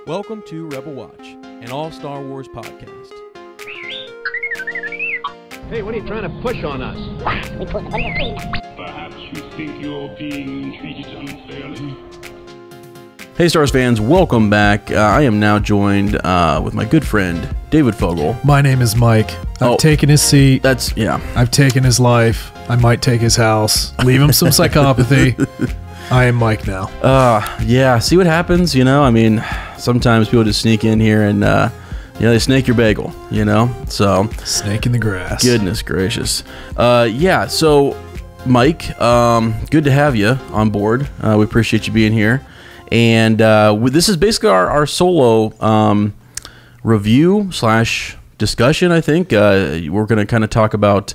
Welcome to Rebel Watch, an all-Star Wars podcast. Hey, what are you trying to push on us? Perhaps you think you're being treated unfairly. Hey Star Wars fans, welcome back. I am now joined with my good friend, David Fogel. My name is Mike. I've taken his seat. I've taken his life. I might take his house. Leave him some psychopathy. I am Mike now. Yeah, see what happens, I mean, sometimes people just sneak in here and, they snake your bagel, so. Snake in the grass. Goodness gracious. Yeah, so, Mike, good to have you on board. We appreciate you being here. And this is basically our solo review / discussion, I think. We're going to kind of talk about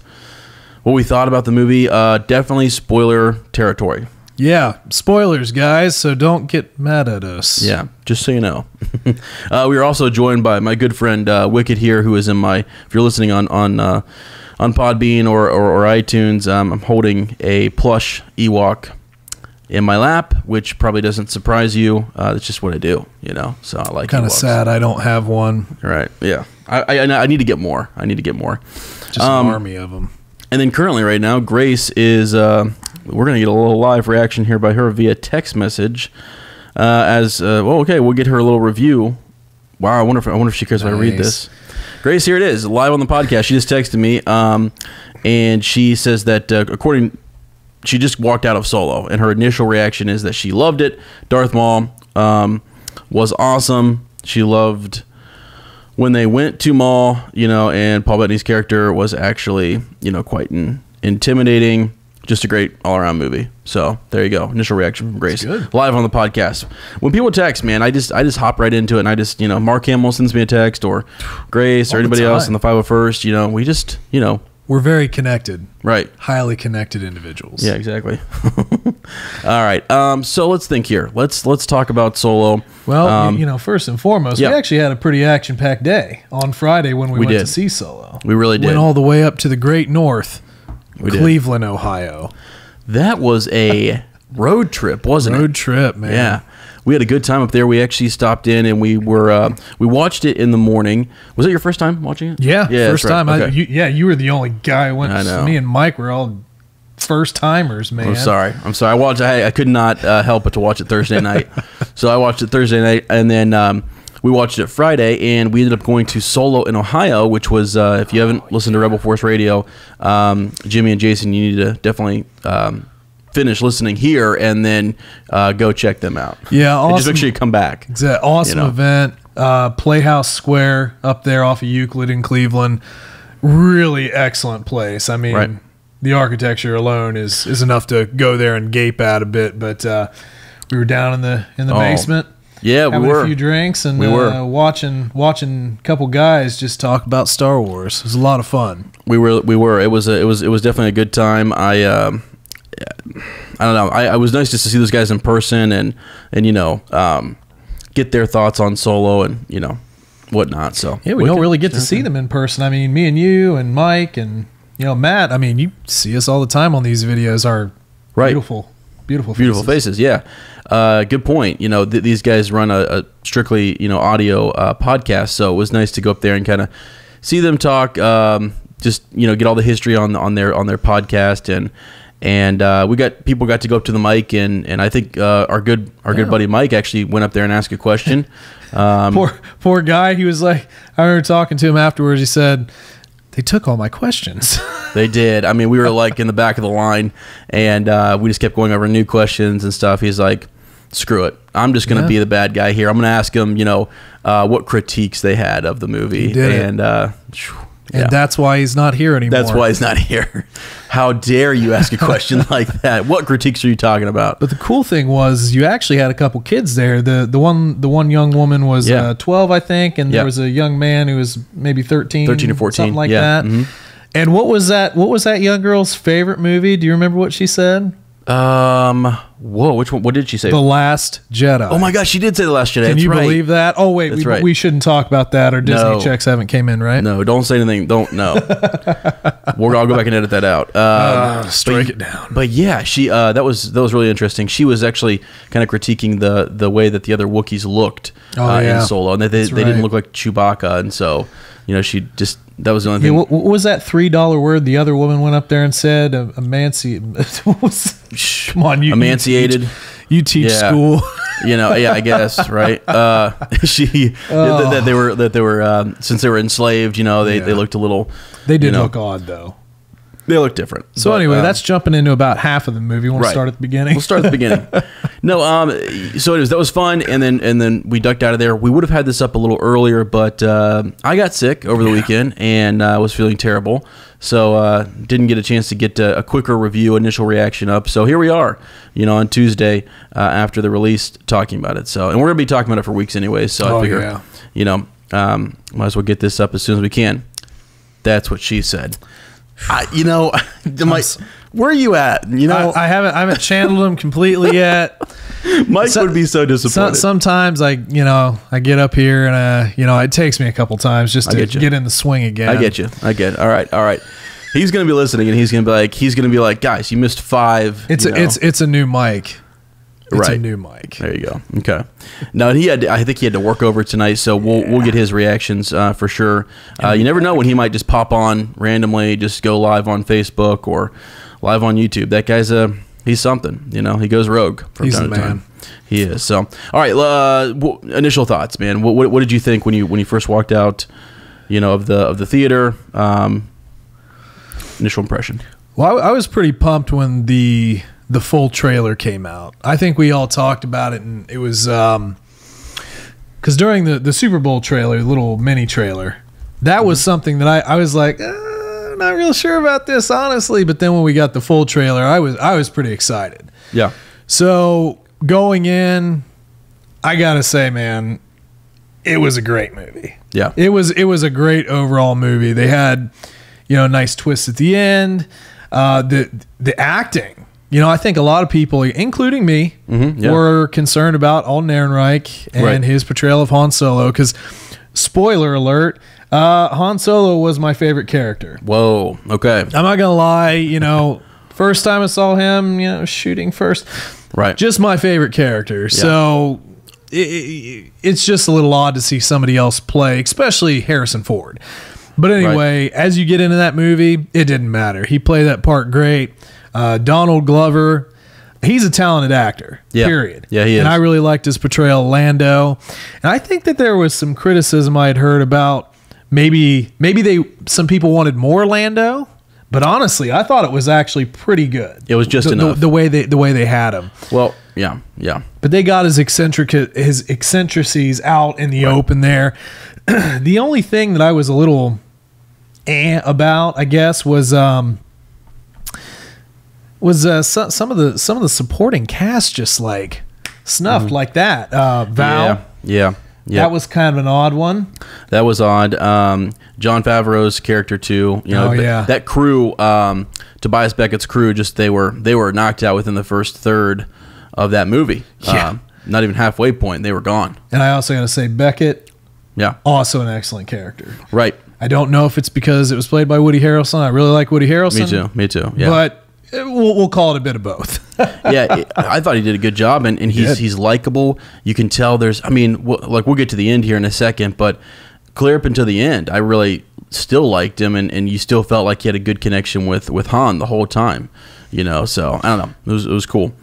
what we thought about the movie. Definitely spoiler territory. Yeah, spoilers, guys, so don't get mad at us. Yeah, just so you know. We are also joined by my good friend Wicked here, who is if you're listening on Podbean or iTunes, I'm holding a plush Ewok in my lap, which probably doesn't surprise you. It's just what I do, so I like kind of sad I don't have one. Right, yeah. I need to get more. Just an army of them. And then currently right now, Grace is... we're going to get a little live reaction here by her via text message. We'll get her a little review. Wow, I wonder if she cares if I read this. Grace, here it is, live on the podcast. She just texted me, and she says that she just walked out of Solo, and her initial reaction is that she loved it. Darth Maul was awesome. She loved when they went to Maul, and Paul Bettany's character was actually, quite intimidating. Just a great all-around movie. So there you go. Initial reaction from Grace. Live on the podcast. When people text, man, I just hop right into it, and I just, Mark Hamill sends me a text, or Grace, or anybody else in the 501st. We just, We're very connected. Right. Highly connected individuals. Yeah, exactly. All right. So let's think here. Let's talk about Solo. Well, first and foremost, we actually had a pretty action-packed day on Friday when we went to see Solo. We really did. Went all the way up to the Great North. Cleveland, Ohio. That was a road trip, wasn't it? Road trip, man. Yeah. We had a good time up there. We actually stopped in and we watched it in the morning. Was it your first time watching it? Yeah, first time. Okay. You were the only guy who went. I know. Me and Mike were all first timers, man. I'm sorry. I could not help but to watch it Thursday night. So I watched it Thursday night, and then we watched it Friday, and we ended up going to Solo in Ohio, which was, if you haven't listened to Rebel Force Radio, Jimmy and Jason, you need to definitely finish listening here and then go check them out. Yeah, awesome. And just make sure you come back. Exactly. Awesome event. Playhouse Square up there off of Euclid in Cleveland. Really excellent place. I mean, the architecture alone is enough to go there and gape at a bit, but we were down in the basement. Yeah, having a few drinks and watching a couple guys just talk about Star Wars. It was a lot of fun. We were. It was definitely a good time. I don't know. I was nice just to see those guys in person and get their thoughts on Solo and whatnot. So yeah, we don't really get to see them in person. I mean, me and you and Mike and Matt. I mean, you see us all the time on these videos. Our beautiful faces. Yeah. Good point. These guys run a strictly, audio podcast, so it was nice to go up there and kind of see them talk, just, get all the history on their podcast, and people got to go up to the mic, and I think our good buddy Mike actually went up there and asked a question. Poor guy. He was like, I remember talking to him afterwards. He said, they took all my questions. They did. I mean, we were like in the back of the line, and we just kept going over new questions and stuff. He's like, screw it. I'm just going to be the bad guy here. I'm going to ask them, what critiques they had of the movie. He did and and that's why he's not here anymore. That's why he's not here. How dare you ask a question like that? What critiques are you talking about? But the cool thing was you actually had a couple kids there. The one young woman was 12, I think, and there was a young man who was maybe 13 or 14, something like that. Mm-hmm. And what was that young girl's favorite movie? Do you remember what she said? Whoa, which one? What did she say? The Last Jedi. Oh my gosh, she did say The Last Jedi. Can That's you right. believe that? Oh wait, we shouldn't talk about that, or Disney No. checks haven't came in, right? No, don't say anything. Don't, no. I'll go back and edit that out. Strike it down. But yeah, she that was really interesting. She was actually kind of critiquing the way that the other Wookiees looked in Solo, and they didn't look like Chewbacca, and so she just, that was the only thing. What was that $3 word the other woman went up there and said? Come on, emanciated. You teach school. Yeah, I guess, right? That they were since they were enslaved, they looked a little. They did look odd though. They look different. So anyway, that's jumping into about half of the movie. Want to start at the beginning? We'll start at the beginning. No, so that was fun, and then we ducked out of there. We would have had this up a little earlier, but I got sick over the weekend and I was feeling terrible, so didn't get a chance to get a quicker review, initial reaction up. So here we are, on Tuesday after the release, talking about it. So, and we're gonna be talking about it for weeks anyway. So I figure, might as well get this up as soon as we can. That's what she said. Where are you at? I haven't channeled him completely yet. Mike would be so disappointed. Sometimes I get up here and it takes me a couple times just to get in the swing again. I get you. All right. He's gonna be listening and he's gonna be like, guys, you missed 5. It's a new mic. It's a new mic. There you go. Okay. No, I think he had to work over tonight, so we'll get his reactions for sure. You never know when he might just pop on randomly, just go live on Facebook or live on YouTube. That guy's he's something. He goes rogue from time to time. He is. So, all right. Initial thoughts, man. What did you think when you first walked out? Of the theater. Initial impression. Well, I was pretty pumped when the full trailer came out. I think we all talked about it, and it was because during the Super Bowl trailer, little mini trailer, that was something that I was like, I'm not real sure about this, honestly. But then when we got the full trailer, I was pretty excited. Yeah. So going in, I gotta say, man, it was a great movie. Yeah. It was a great overall movie. They had, nice twists at the end. The acting. I think a lot of people, including me, were concerned about Alden Ehrenreich and his portrayal of Han Solo. Because, spoiler alert, Han Solo was my favorite character. Whoa. Okay. I'm not gonna lie. First time I saw him, shooting first, right? Just my favorite character. Yeah. So it's just a little odd to see somebody else play, especially Harrison Ford. But anyway, as you get into that movie, it didn't matter. He played that part great. Donald Glover, he's a talented actor, period. Yeah, he is. And I really liked his portrayal of Lando. And I think that there was some criticism I had heard about maybe some people wanted more Lando, but honestly, I thought it was actually pretty good. It was just enough. The way they had him. Well, yeah. But they got his eccentricities out in the open there. The only thing that I was a little about, I guess, was some of the supporting cast just like snuffed like that. Val, yeah, that was kind of an odd one. That was odd. Jon Favreau's character too. That crew, Tobias Beckett's crew, just they were knocked out within the first third of that movie. Yeah. Not even halfway point, they were gone. And I also got to say, Beckett, also an excellent character. Right. I don't know if it's because it was played by Woody Harrelson. I really like Woody Harrelson. Me too. Yeah. But we'll call it a bit of both. Yeah, I thought he did a good job, and he's likable. You can tell we'll get to the end here in a second, but clear up until the end, I really still liked him, and you still felt like he had a good connection with Han the whole time. So I don't know. It was cool.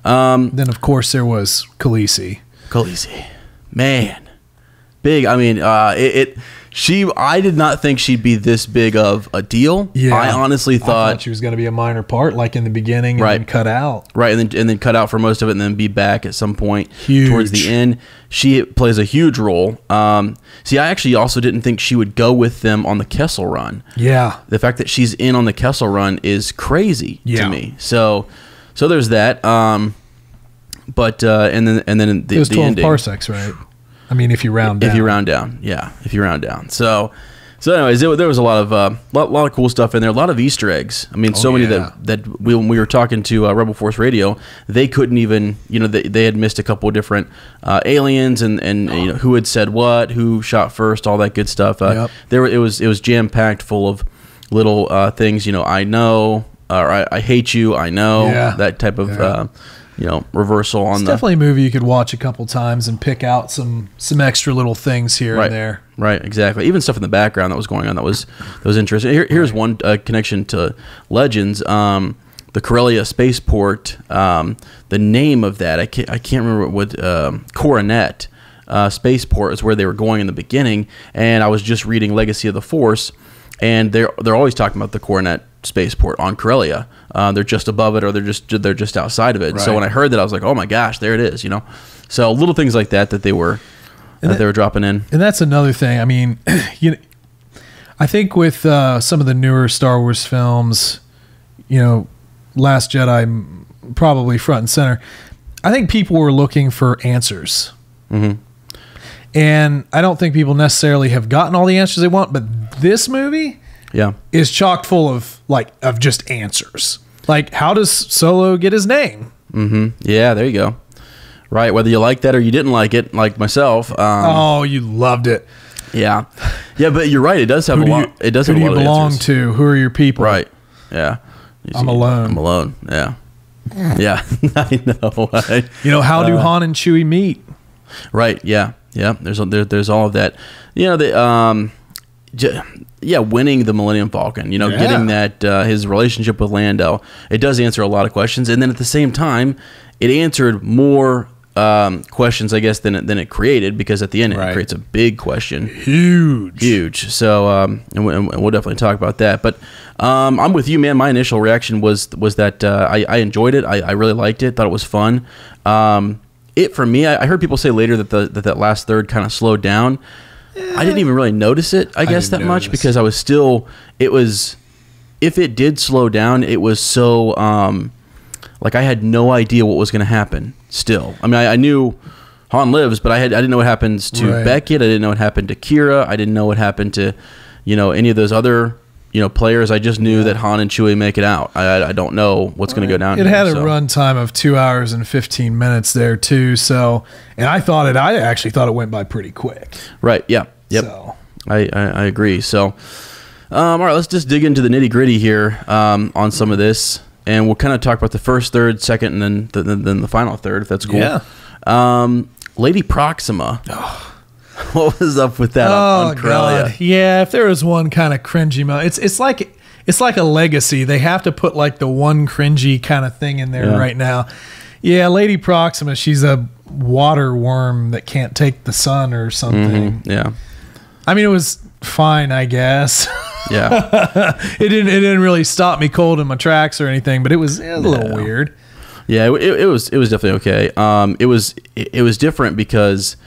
Then of course there was Khaleesi. Man, big. I mean, I did not think she'd be this big of a deal. Yeah, I honestly thought she was going to be a minor part, like in the beginning, and then cut out. Right, and then cut out for most of it, and then be back at some point towards the end. She plays a huge role. See, I actually also didn't think she would go with them on the Kessel Run. Yeah, the fact that she's in on the Kessel Run is crazy to me. So there's that. But and then it was 12 ending. parsecs, right? I mean, if you round down. If you round down. So So, anyways, there was a lot of cool stuff in there. A lot of Easter eggs. I mean, so many that when we were talking to Rebel Force Radio, they couldn't even, they had missed a couple of different aliens and you know, who had said what, who shot first, all that good stuff. It was jam packed full of little things. I know, or I hate you. I know, that type of. Reversal on it's definitely a movie you could watch a couple times and pick out some extra little things here and there. Right, exactly. Even stuff in the background that was going on that was interesting. Here's one connection to Legends. The Corellia spaceport. The name of that I can't remember what Coronet spaceport is where they were going in the beginning. And I was just reading Legacy of the Force, and they're always talking about the Coronet spaceport on Corellia. They're just above it, or they're just outside of it. Right. So when I heard that, I was like, oh my gosh, there it is. So little things like that they were they were dropping in. And that's another thing. I mean, I think with some of the newer Star Wars films, Last Jedi probably front and center. I think people were looking for answers. Mm-hmm. And I don't think people necessarily have gotten all the answers they want, but this movie is chock full of just answers. Like, how does Solo get his name? Mm-hmm. Yeah, there you go. Right, whether you like that or you didn't like it, like myself. Oh, you loved it. Yeah, but you're right. It does have a lot. It does have a lot of answers. Who do you belong to? Who are your people? Right. Yeah. I'm alone. I'm alone. Yeah. Yeah. I know. How do Han and Chewie meet? Right. Yeah. Yeah. There's all of that. Winning the Millennium Falcon, getting that his relationship with Lando, it does answer a lot of questions, and then at the same time, it answered more questions, I guess, than it created, because at the end it creates a big question, huge. So, and we'll definitely talk about that. But I'm with you, man. My initial reaction was that I enjoyed it. I really liked it. Thought it was fun. For me, I heard people say later that last third kind of slowed down. I didn't even really notice it, I guess, that much, because I was still, if it did slow down, it was so, I had no idea what was going to happen still. I mean, I knew Han lives, but I didn't know what happens to Beckett. I didn't know what happened to Qi'ra. I didn't know what happened to, any of those other, players. I just knew that Han and Chewie make it out. I don't know what's going to go down. It had a run time of 2 hours and 15 minutes there too. So, and I actually thought it went by pretty quick. Right. Yeah. Yep. So. I agree. So, all right, let's just dig into the nitty gritty here on some of this, and we'll kind of talk about the first third, second, and then the final third, if that's cool. Yeah. Lady Proxima. What was up with that on Corellia? God. Yeah, if there was one kind of cringy moment, it's like a legacy. They have to put the one cringy kind of thing in there right now. Yeah, Lady Proxima, she's a water worm that can't take the sun or something. Mm-hmm. Yeah. I mean, it was fine, I guess. Yeah. It didn't really stop me cold in my tracks or anything, but it was a little weird. Yeah, it was definitely okay. It was different because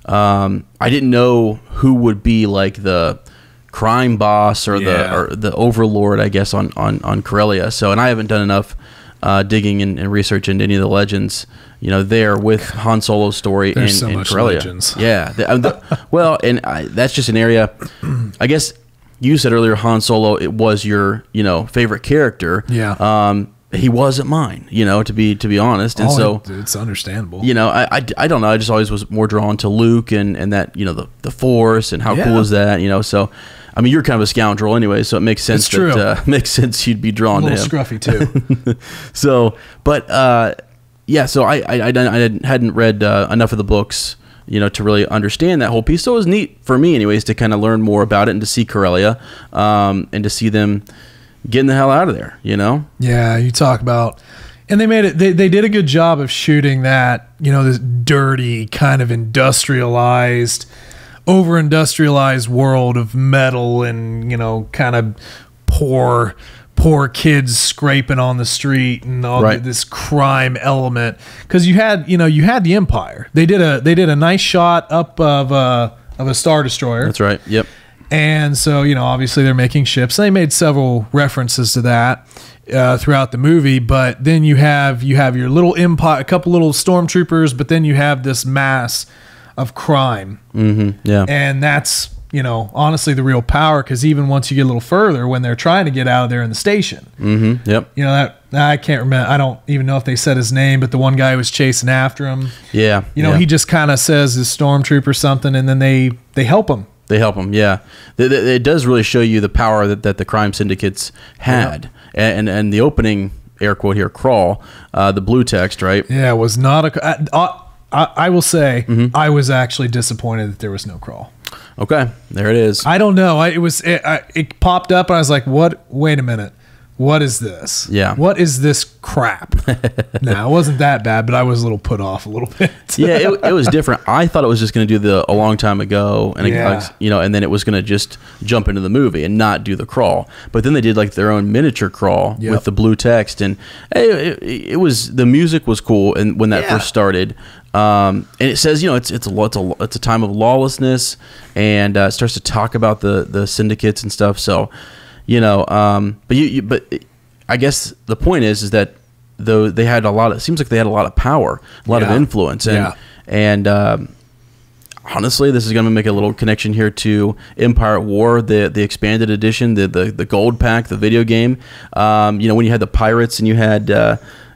I didn't know who would be the crime boss or the overlord, I guess, on Corellia. So, and I haven't done enough digging and research into any of the legends, there with Han Solo's story in Corellia. Legends. Yeah. That's just an area, I guess you said earlier, Han Solo, it was your, favorite character. Yeah. He wasn't mine, to be honest. And it's understandable. I don't know. I just always was more drawn to Luke and that, the Force and how cool is that, So, I mean, you're kind of a scoundrel anyway, so it makes sense. It's true. Makes sense you'd be drawn to him. A little scruffy too. So, but so I hadn't read enough of the books, to really understand that whole piece. So it was neat for me, anyways, to kind of learn more about it and to see Corellia, and to see them getting the hell out of there. Yeah, you talk about, and they made it. They did a good job of shooting that. This dirty kind of industrialized. Over-industrialized world of metal and kind of poor kids scraping on the street and all this crime element, because you had the Empire. They did a nice shot up of a Star Destroyer. That's right. Yep. And so obviously they're making ships. They made several references to that throughout the movie, but then you have your little Empire, a couple little stormtroopers, but then you have this mass of crime. Mm-hmm. Yeah. And that's, you know, honestly, the real power, because even once you get a little further, when they're trying to get out of there in the station, Yep. you know, that I can't remember. I don't even know if they said his name, but the one guy was chasing after him. Yeah. You know, he just kind of says his stormtrooper something, and then they help him. They help him, yeah. It does really show you the power that the crime syndicates had. And the opening, air quote here, crawl, the blue text, right? Yeah, it was not a... I will say, I was actually disappointed that there was no crawl. Okay, there it is. I don't know. It popped up, and I was like, what? Wait a minute. What is this? Yeah. What is this crap? No, it wasn't that bad, but I was a little put off a little bit. Yeah, it was different. I thought it was just going to do a long time ago, and and then it was going to just jump into the movie and not do the crawl. But then they did like their own miniature crawl with the blue text, and it was, the music was cool. And when that first started, and it says, you know, it's a time of lawlessness, and it starts to talk about the syndicates and stuff. So, you know, but I guess the point is that though they had it seems like they had a lot of power, a lot of influence, and honestly, this is going to make a little connection here to Empire at War, the expanded edition, the gold pack, the video game. You know, when you had the pirates and you had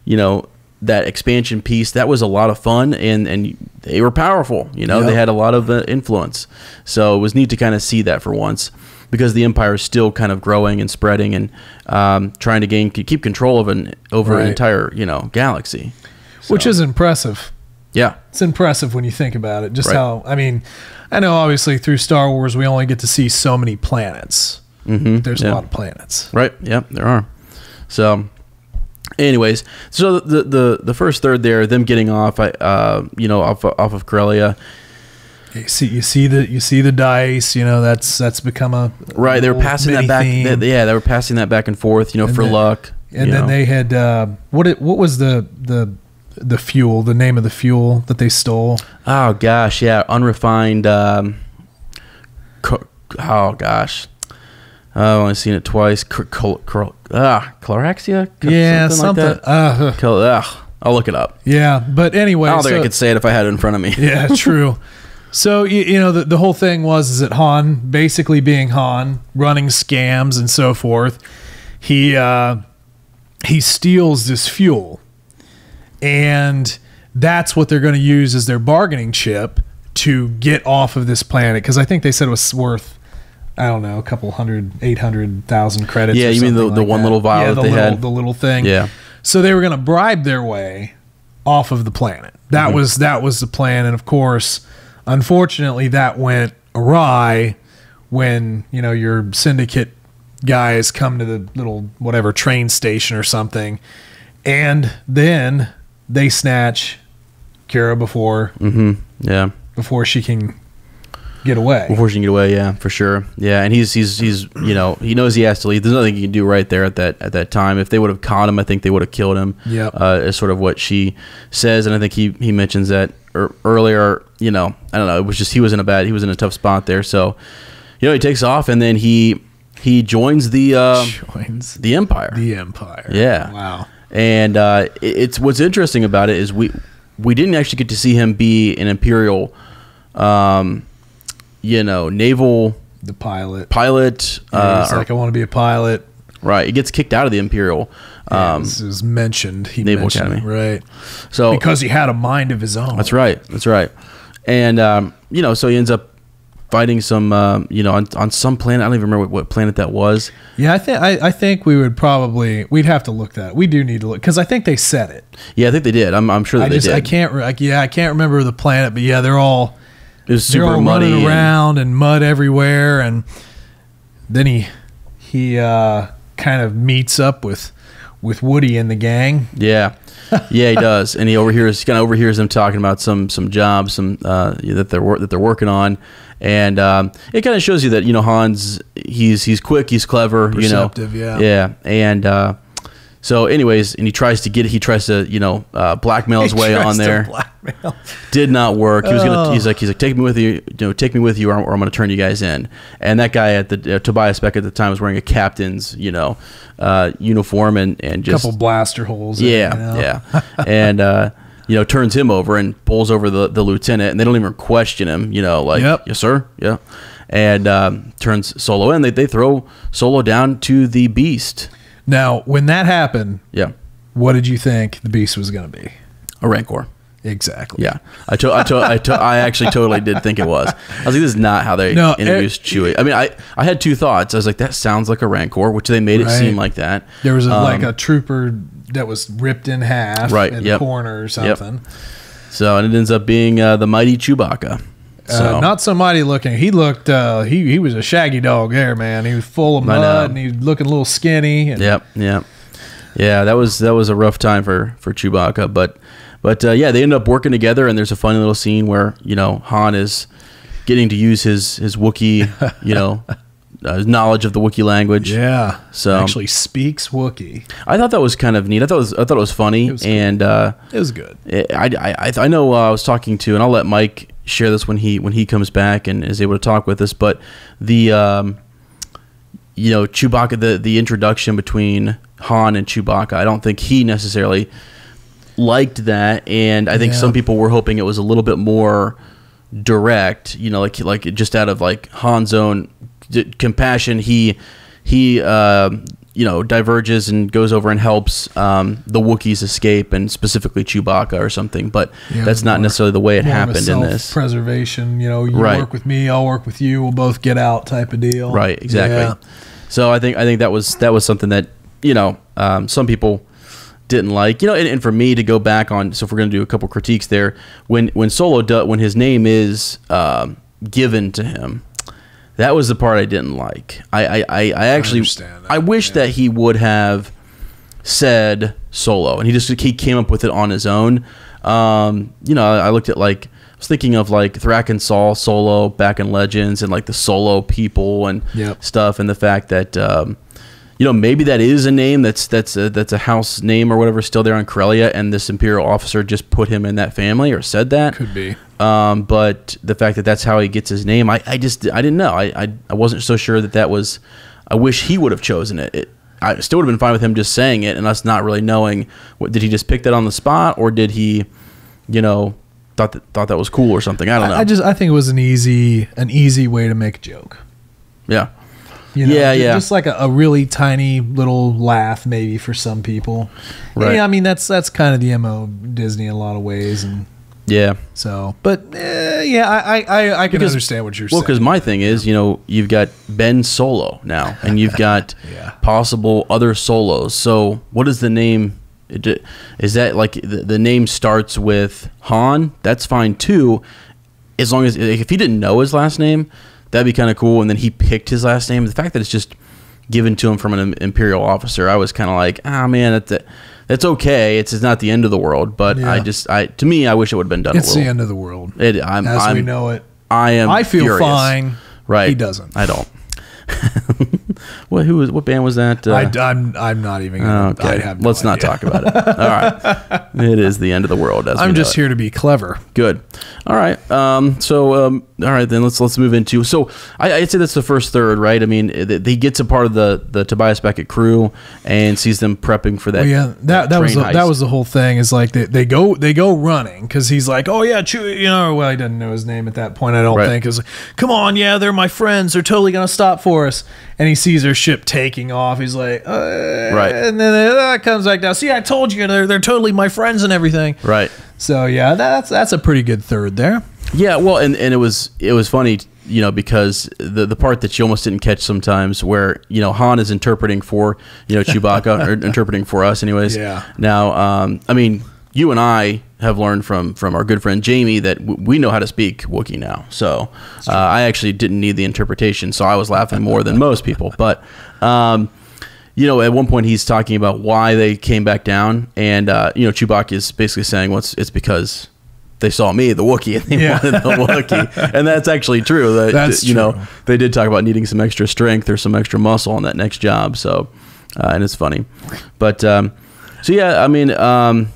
you know, that expansion piece, that was a lot of fun, and they were powerful. You know, they had a lot of influence, so it was neat to kind of see that for once, because the Empire is still kind of growing and spreading and trying to keep control of an entire, you know, galaxy, which is impressive. Yeah, it's impressive when you think about it. Just how, I mean, I know obviously through Star Wars we only get to see so many planets. There's a lot of planets, right? Yeah, there are. So, anyways, so the first third there, them getting off, you know, off of Corellia. You see the dice. You know, that's become a right. They were passing that back. They were passing that back and forth. You know, for luck. And then they had what was the fuel? The name of the fuel that they stole? Oh gosh, yeah, unrefined. Oh gosh, I've only seen it twice. Chlorexia. Yeah, something. Like that. I'll look it up. Yeah, but anyway, I don't think I could say it if I had it in front of me. Yeah, true. So, you know, the whole thing is that Han, basically being Han, running scams and so forth, he steals this fuel. And that's what they're going to use as their bargaining chip to get off of this planet. Because I think they said it was worth, I don't know, a couple 800,000 credits. Yeah, you mean the one little vial that they had? The little thing. Yeah. So they were going to bribe their way off of the planet. That was the plan. And of course, unfortunately, that went awry when, you know, your syndicate guys come to the little whatever train station or something, and then they snatch Qi'ra before she can get away. Before she can get away, yeah, for sure. Yeah, and he's you know, he knows he has to leave. There's nothing he can do right there at that time. If they would have caught him, I think they would have killed him. Yeah, is sort of what she says, and I think he mentions that earlier. You know, I don't know. It was just he was in a tough spot there. So, you know, he takes off, and then he joins the Empire. The Empire. Yeah. Wow. And it's what's interesting about it is we didn't actually get to see him be an Imperial, you know, naval. The pilot. Yeah, he's like, I want to be a pilot. Right. He gets kicked out of the Imperial. This was mentioned. He Naval mentioned Academy. Right. So because he had a mind of his own. That's right. And you know, so he ends up fighting some, you know, on some planet. I don't even remember what planet that was. Yeah, I think we'd have to look that. We do need to look, because I think they said it. Yeah, I think they did. I'm sure that they did. I can't remember the planet, but yeah, they're all. It was super muddy, running around and mud everywhere, and then he kind of meets up with Woody and the gang. Yeah. Yeah, he does, and he kind of overhears them talking about some jobs, that they're working on, and it kind of shows you that, you know, Han's he's quick, he's clever, perceptive, you know, yeah, and so anyways, and he tries to you know, blackmail his way on there. Blackmail. Did not work. He's like take me with you, or I'm going to turn you guys in. And that guy at the Tobias Beck at the time was wearing a captain's, you know, uniform and just a couple blaster holes. Yeah, and you know, turns him over and pulls over the lieutenant, and they don't even question him. You know, like, Yes, sir. Yeah. and turns Solo in. They throw Solo down to the Beast. Now, when that happened, Yeah. what did you think the Beast was going to be? A Rancor. Exactly. Yeah, I actually totally did think it was. I was like, this is not how they introduced Chewie. I mean, I had two thoughts. I was like, that sounds like a Rancor, which they made it seem like that. There was like a trooper that was ripped in half in the corner or something. Yep. So, and it ends up being the mighty Chewbacca. So. Not so mighty looking. He looked, he was a shaggy dog there, man. He was full of mud and he was looking a little skinny. And Yep. Yeah, that was a rough time for Chewbacca, but yeah, they end up working together, and there's a funny little scene where Han is getting to use his Wookiee, his knowledge of the Wookiee language. Yeah, so actually speaks Wookiee. I thought that was kind of neat. I thought it was funny, and it was good. I know I was talking to, and I'll let Mike share this when he comes back and is able to talk with us. But the Chewbacca, the introduction between Han and Chewbacca, I don't think he necessarily liked that, and I think some people were hoping it was a little bit more direct, like just out of like Han's own compassion, he diverges and goes over and helps the Wookiees escape, and specifically Chewbacca or something, but that's not necessarily the way it happened in this. Preservation, you work with me, I'll work with you, we'll both get out type of deal. Right, exactly. Yeah. So I think that was something that some people didn't like, and for me to go back on, so if we're going to do a couple critiques there, when Solo when his name is given to him, that was the part I didn't like. I actually I wish that he would have said Solo, and he came up with it on his own. I looked at I was thinking of Thrak and Solo back in Legends, and the Solo people and stuff, and the fact that maybe that is a name that's a house name or whatever still there on Corellia, and this Imperial officer just put him in that family or said that. Could be. But the fact that that's how he gets his name, I didn't know. I wasn't so sure that was. I wish he would have chosen it. I still would have been fine with him just saying it and us not really knowing. Did he just pick that on the spot, or did he, thought that was cool or something? I don't know. I think it was an easy way to make a joke. Yeah. Just like a really tiny little laugh, maybe for some people. Right. Yeah, I mean that's kind of the MO of Disney in a lot of ways, and So, but I can understand what you're saying. Well, because my thing is, you've got Ben Solo now, and you've got possible other Solos. So, what is the name? Is that the name starts with Han? That's fine too, as long as if he didn't know his last name. That'd be kind of cool, and then he picked his last name. The fact that it's just given to him from an Imperial officer, I was kind of like, man, that's okay. It's not the end of the world, but to me, I wish it would have been done. It's the end of the world, as we know it. I feel furious. fine. Right? He doesn't. I don't. What band was that? I'm not even gonna, okay. Let's not talk about it. All right. It is the end of the world. I'm just here to be clever. Good. All right. All right, then let's move into. So I'd say that's the first third, right? I mean, he gets a part of the Tobias Beckett crew and sees them prepping for that. Well, that was the whole thing. Is they go running because he's like, oh yeah, Chewie, well, he doesn't know his name at that point. I don't think. Is come on, yeah, they're my friends. They're totally gonna stop for us. And he sees their ship taking off. He's like, right. And then it comes back down. See, I told you, they're totally my friends and everything. Right. So yeah, that's a pretty good third there. Yeah. Well, and it was funny, because the part that you almost didn't catch sometimes, where Han is interpreting for Chewbacca or interpreting for us, anyways. Yeah. Now, I mean, you and I have learned from our good friend Jamie that we know how to speak Wookiee now. So I actually didn't need the interpretation, so I was laughing more than most people. But at one point he's talking about why they came back down, and Chewbacca is basically saying, "Well, it's because they saw me, the Wookiee, and they wanted the Wookiee," and that's actually true. That's true. They did talk about needing some extra strength or some extra muscle on that next job. So, and it's funny, but so yeah, I mean, the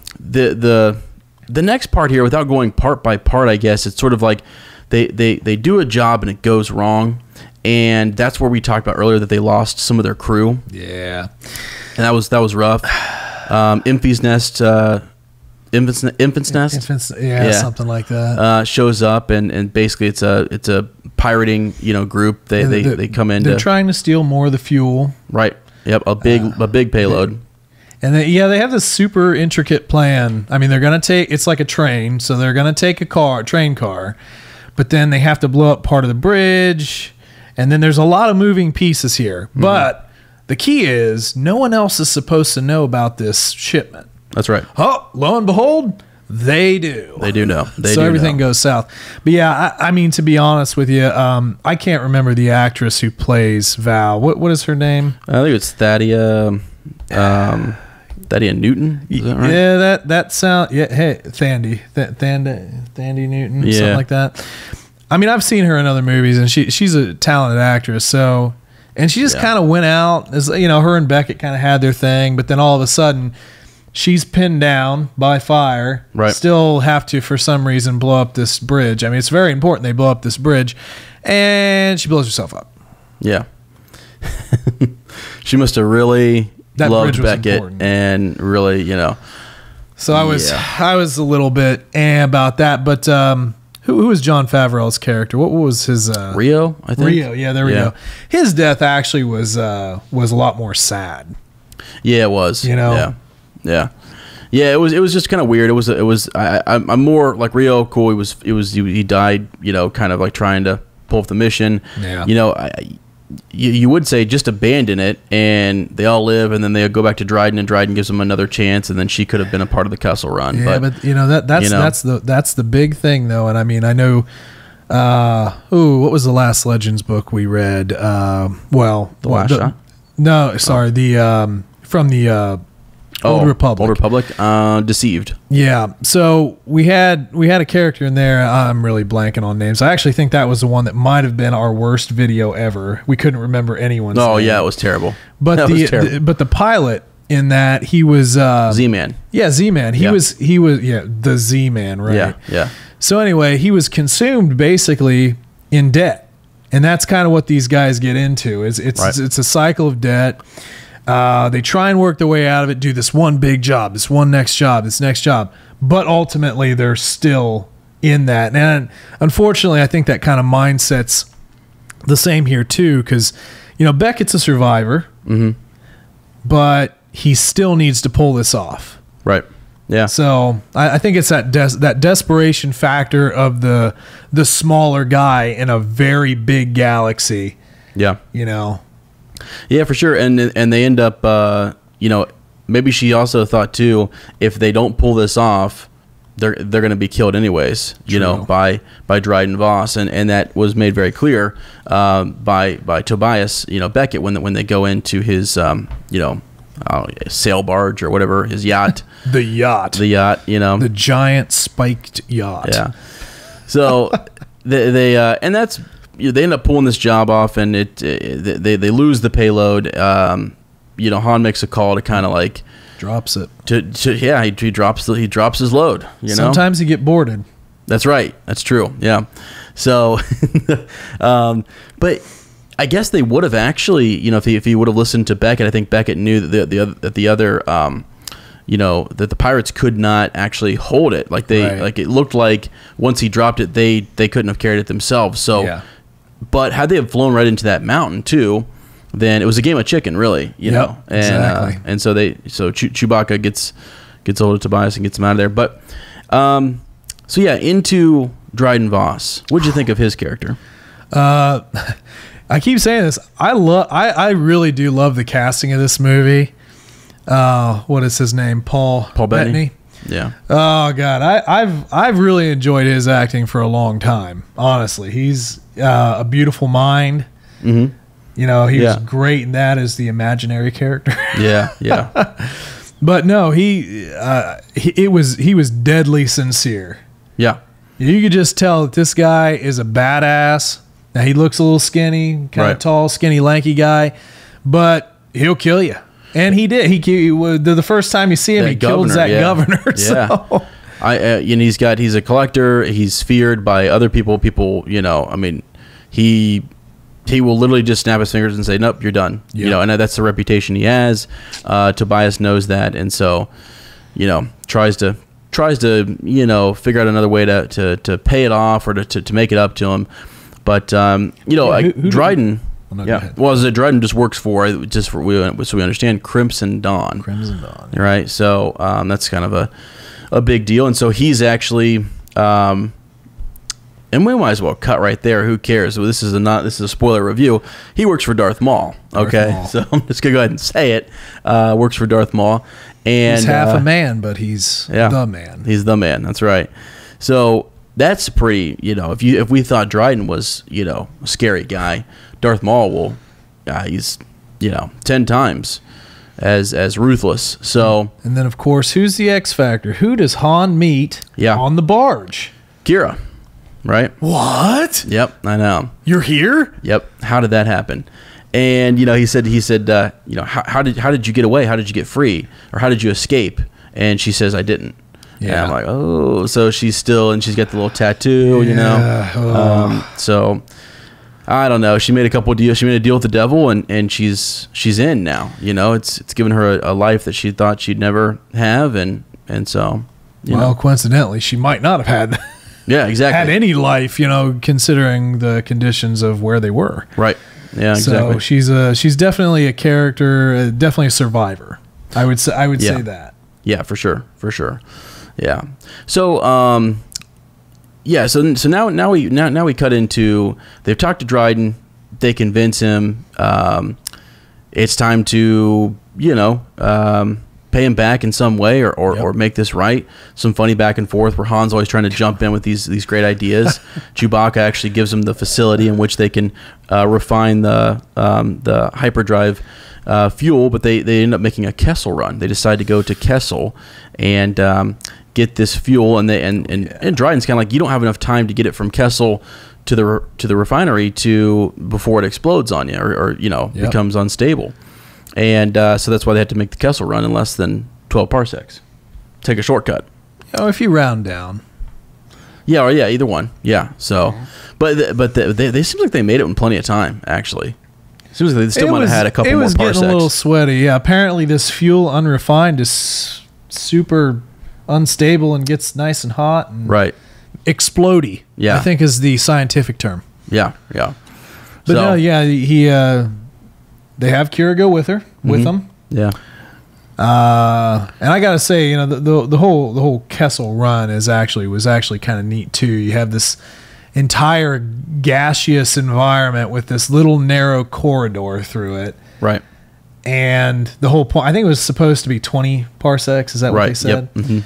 next part here, without going part by part, I guess it's sort of like they do a job and it goes wrong, and that's where we talked about earlier that they lost some of their crew. Yeah, and that was rough. Infant's Nest, something like that. Shows up, and basically it's a pirating, group. They come in. They're trying to steal more of the fuel. Right. Yep. A big payload. And they have this super intricate plan. I mean, they're going to take, it's like a train. So they're going to take a train car, but then they have to blow up part of the bridge. And then there's a lot of moving pieces here. Mm-hmm. But the key is no one else is supposed to know about this shipment. That's right. Oh, lo and behold, they do. They do know. So everything goes south. But yeah, I mean, to be honest with you, I can't remember the actress who plays Val. What is her name? I think it's Thadia Newton. Is that right? Yeah, that sound. Yeah, hey, Thandie Newton, something like that. I mean, I've seen her in other movies, and she's a talented actress. So, and she just kind of went out as her and Beckett kind of had their thing, but then all of a sudden, she's pinned down by fire. Right. Still have to, for some reason, blow up this bridge. I mean, it's very important they blow up this bridge, and she blows herself up. Yeah. She must have really loved Beckett and really, So I was a little bit about that, but who was Jon Favreau's character? What was his Rio? I think Rio. Yeah, there we go. His death actually was a lot more sad. Yeah, it was. Yeah. It was just kind of weird. I'm more like Rio. Cool. He died. Kind of like trying to pull off the mission. Yeah. You would say just abandon it, and they all live, and then they go back to Dryden, and Dryden gives them another chance, and then she could have been a part of the Kessel Run. Yeah, but that's the big thing, though. And I mean, I know. What was the last Legends book we read? The Last Shot. No, sorry, from the Old Republic. Old Republic. Deceived. Yeah. So we had a character in there. I'm really blanking on names. I actually think that was the one that might have been our worst video ever. We couldn't remember anyone's name. Yeah, it was terrible. But but the pilot in that, he was Z-Man. Yeah, Z-Man. He was the Z-Man, right? Yeah. So anyway, he was consumed basically in debt. And that's kind of what these guys get into. It's a cycle of debt. They try and work their way out of it, do this one big job, this one next job, this next job. But ultimately, they're still in that. And unfortunately, I think that kind of mindset's the same here, too, because, Beckett's a survivor, but he still needs to pull this off. Right. Yeah. So I think it's that desperation factor of the smaller guy in a very big galaxy. Yeah. Yeah, for sure. And they end up, maybe she also thought too, if they don't pull this off, they're going to be killed anyways, by Dryden Voss, and that was made very clear by Tobias, Beckett when they go into his sail barge or whatever, his yacht. The yacht, the giant spiked yacht. Yeah. So they end up pulling this job off, and they lose the payload. Han makes a call to kind of like drops it. He drops his load. Sometimes you get boarded. That's right. That's true. Yeah. So, but I guess they would have actually, if he would have listened to Beckett, I think Beckett knew that that the pirates could not actually hold it. Like it looked like once he dropped it, they couldn't have carried it themselves. So. Yeah. But had they have flown right into that mountain too, then it was a game of chicken, really. And, exactly. And so Chewbacca gets hold of Tobias and gets him out of there. But into Dryden Voss. What'd you think of his character? I keep saying this. I really do love the casting of this movie. What is his name? Paul Bettany. Yeah. Oh God, I've really enjoyed his acting for a long time. Honestly, he's a beautiful mind. Mm-hmm. He was great in that as the imaginary character. Yeah. But no, he was deadly sincere. Yeah. You could just tell that this guy is a badass. Now he looks a little skinny, kind of tall, skinny, lanky guy, but he'll kill you. And he did. The first time you see him, he kills that governor. Yeah. He's a collector. He's feared by other people. He will literally just snap his fingers and say, "Nope, you're done." Yeah. And that's the reputation he has. Tobias knows that, and so, tries to figure out another way to pay it off or to make it up to him. But you know, Dryden. No, yeah. Well, as Dryden just works for so we understand Crimson Dawn. Crimson Dawn. Yeah. Right. So that's kind of a big deal, and so he's actually. And we might as well cut right there. Who cares? Well, this is a spoiler review. He works for Darth Maul. Okay, Maul. So I'm just gonna go ahead and say it. Works for Darth Maul, and he's half a man, but he's the man. He's the man. That's right. So that's pretty. You know, if we thought Dryden was a scary guy, Darth Maul he's 10 times as ruthless. So and then of course, who's the X Factor? Who does Han meet on the barge? Qi'ra. Right? What? Yep, I know. You're here? Yep. How did that happen? And he said, how did you get away? How did you get free? Or how did you escape? And she says, I didn't. Yeah. And I'm like, oh, so she's still, and she's got the little tattoo, so I don't know. She made a couple of deals. She made a deal with the devil, and she's in now. It's given her a life that she thought she'd never have, and so. Coincidentally, she might not have had. Yeah, exactly. Had any life, considering the conditions of where they were. Right. Yeah, exactly. So she's definitely a character, definitely a survivor. I would say that. Yeah, for sure. Yeah. So so now we cut into, they've talked to Dryden, they convince him it's time to, pay him back in some way or make this right. Some funny back and forth where Han's always trying to jump in with these great ideas. Chewbacca actually gives them the facility in which they can refine the hyperdrive fuel, but they end up making a Kessel run. They decide to go to Kessel and get this fuel, and Dryden's kind of like, you don't have enough time to get it from Kessel to the refinery before it explodes on you or becomes unstable. And so that's why they had to make the Kessel run in less than 12 parsecs. Take a shortcut. If you round down. Yeah, either one. Yeah. So, but they seems like they made it in plenty of time. Actually, seems like they still might have had a couple more parsecs. It was getting a little sweaty. Yeah. Apparently, this fuel unrefined is super unstable and gets nice and hot. And right. Explodey. Yeah. I think is the scientific term. Yeah. But they have Qi'ra go with them. Yeah. And I gotta say, the whole Kessel run was actually kind of neat too. You have this entire gaseous environment with this little narrow corridor through it. Right. And the whole point, I think it was supposed to be 20 parsecs. Is that what they said? Yep. Mm-hmm.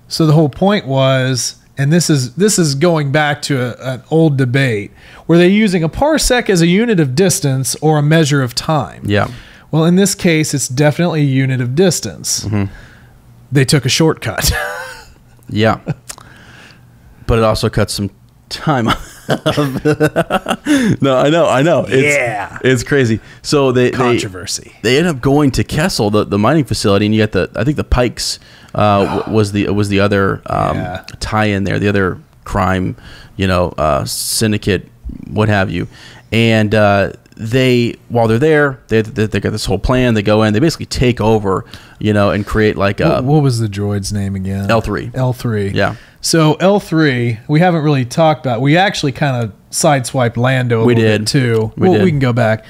So the whole point was, and this is going back to an old debate, were they using a parsec as a unit of distance or a measure of time? Yeah. Well, in this case, it's definitely a unit of distance. Mm-hmm. They took a shortcut. Yeah. But it also cuts some time. No, I know. It's crazy. So controversy. They end up going to Kessel, the mining facility, and you got I think the Pikes was the other tie-in there, the other crime, syndicate, what have you, and while they're there, they got this whole plan. They go in, they basically take over, and create like a. What was the droid's name again? L3. L3. Yeah. So L3, we haven't really talked about. We actually kind of sideswiped Lando a little bit too. We can go back,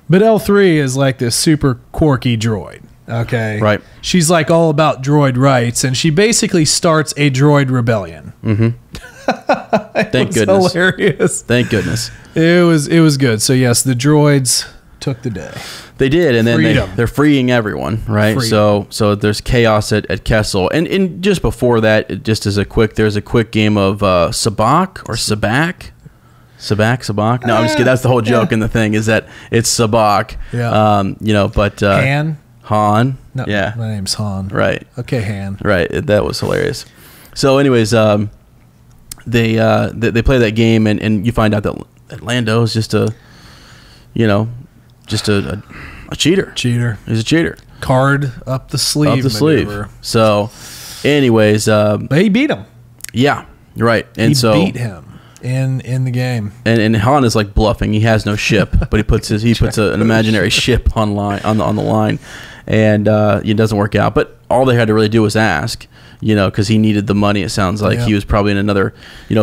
but L3 is like this super quirky droid. Okay. Right. She's like all about droid rights, and she basically starts a droid rebellion. Mm-hmm. Thank goodness. Hilarious. Thank goodness. It was good. So yes, the droids took the day. They did, and then they're freeing everyone, right? Freedom. So there's chaos at Kessel, and just before that, just as there's a quick game of Sabak or Sabak. Sabak. No, I'm just kidding. That's the whole joke in the thing is that it's Sabak. Yeah. But Han. No, yeah. My name's Han. Right. Okay, Han. Right. That was hilarious. So, anyways, they play that game, and you find out that Lando is just a cheater. He's a cheater. Card up the sleeve. So, anyways, but he beat him. Yeah. Right. And he beat him in the game. And Han is like bluffing. He has no ship, but he puts an imaginary ship on the line, and it doesn't work out. But all they had to really do was ask, because he needed the money. It sounds like he was probably in another,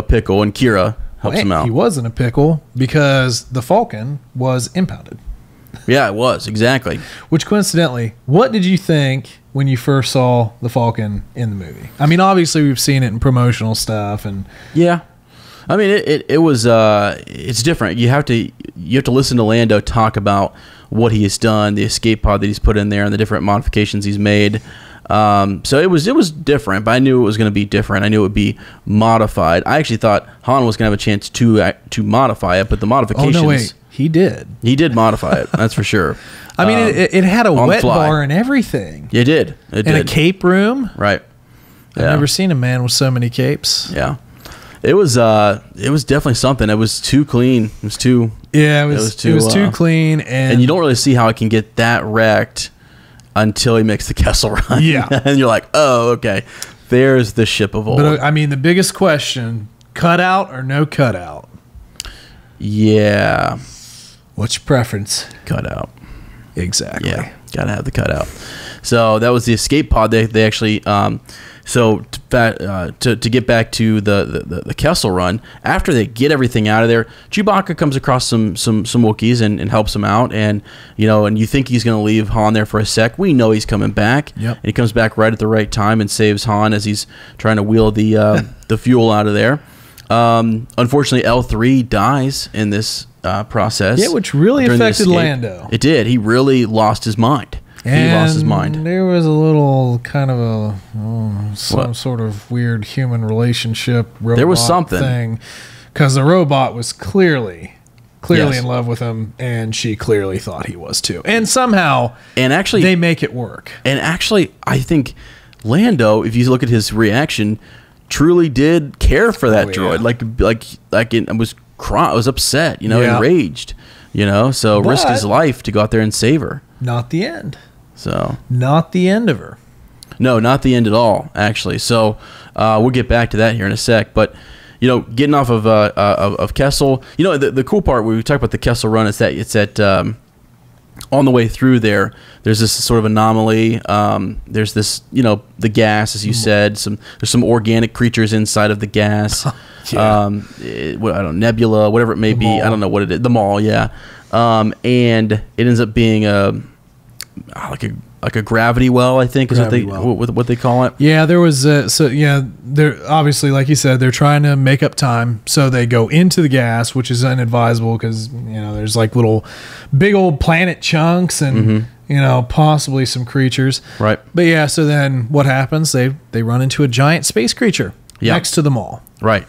pickle. And Qi'ra, helps him out. He was in a pickle because the Falcon was impounded. Yeah, it was, exactly. Which, coincidentally, what did you think when you first saw the Falcon in the movie? I mean, obviously we've seen it in promotional stuff, and yeah, I mean it was it's different. You have to listen to Lando talk about what he has done, the escape pod that he's put in there, and the different modifications he's made. So it was different, but I knew it was going to be different. I knew it would be modified. I actually thought Han was going to have a chance to modify it, but the modifications. Oh no, wait. He did. He did modify it. That's for sure. I mean, it had a wet bar and everything. It did. It did. A cape room. Right. I've never seen a man with so many capes. Yeah. It was definitely something. It was too clean. It was too. Yeah, it was too clean, and you don't really see how it can get that wrecked until he makes the Kessel Run. Yeah, and you're like, oh, okay. There's the ship of old. But I mean, the biggest question: cutout or no cutout? Yeah. What's your preference? Cutout. Exactly. Yeah, gotta have the cutout. So that was the escape pod. They actually to get back to the Kessel Run, after they get everything out of there, Chewbacca comes across some Wookiees and helps him out, and you think he's gonna leave Han there for a sec. We know he's coming back. Yep. And he comes back right at the right time and saves Han as he's trying to wheel the the fuel out of there. Unfortunately, L3 dies in this process. Yeah, which really affected Lando. It did. He really lost his mind. And he lost his mind. There was a little kind of some sort of weird human relationship robot there was something thing, because the robot was clearly Yes. in love with him, and she clearly thought he was too. And somehow, actually, they make it work. And actually, I think Lando, if you look at his reaction, truly did care for that droid. Like it was was upset, enraged, so risked his life to go out there and save her. Not the end. So not the end of her. No, not the end at all, actually. So we'll get back to that here in a sec. But getting off of Kessel, the cool part when we talk about the Kessel Run is that it's at on the way through there's this sort of anomaly. There's this, the gas, as you said. There's some organic creatures inside of the gas. Yeah. I don't know, nebula, whatever it may be. Maul. I don't know what it is. The Maul, yeah. And it ends up being like a gravity well, I think, is what they call it. Yeah, there was they're obviously, like you said, they're trying to make up time, so they go into the gas, which is inadvisable because there's like little big old planet chunks and possibly some creatures. Right. But yeah, so then what happens? They run into a giant space creature next to them all. Right.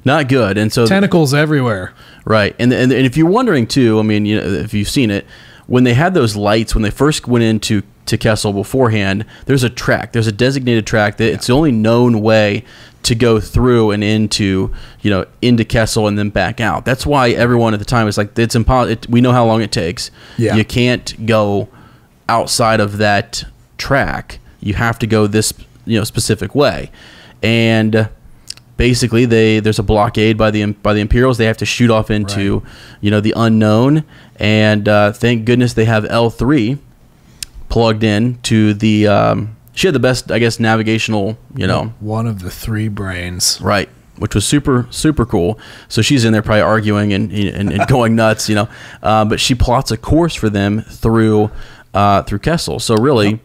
Not good. And so tentacles everywhere. Right. And if you're wondering too, I mean, if you've seen it, when they had those lights, when they first went into Kessel beforehand, there's a track. There's a designated track that it's the only known way to go through and into Kessel and then back out. That's why everyone at the time was like, it's impossible. We know how long it takes. Yeah. You can't go outside of that track. You have to go this specific way. And basically, there's a blockade by the Imperials. They have to shoot off into the unknown, and thank goodness they have L3 plugged in to the. She had the best, I guess, navigational. One of the three brains, right, which was super cool. So she's in there probably arguing and going nuts, but she plots a course for them through Kessel. So really. Yep.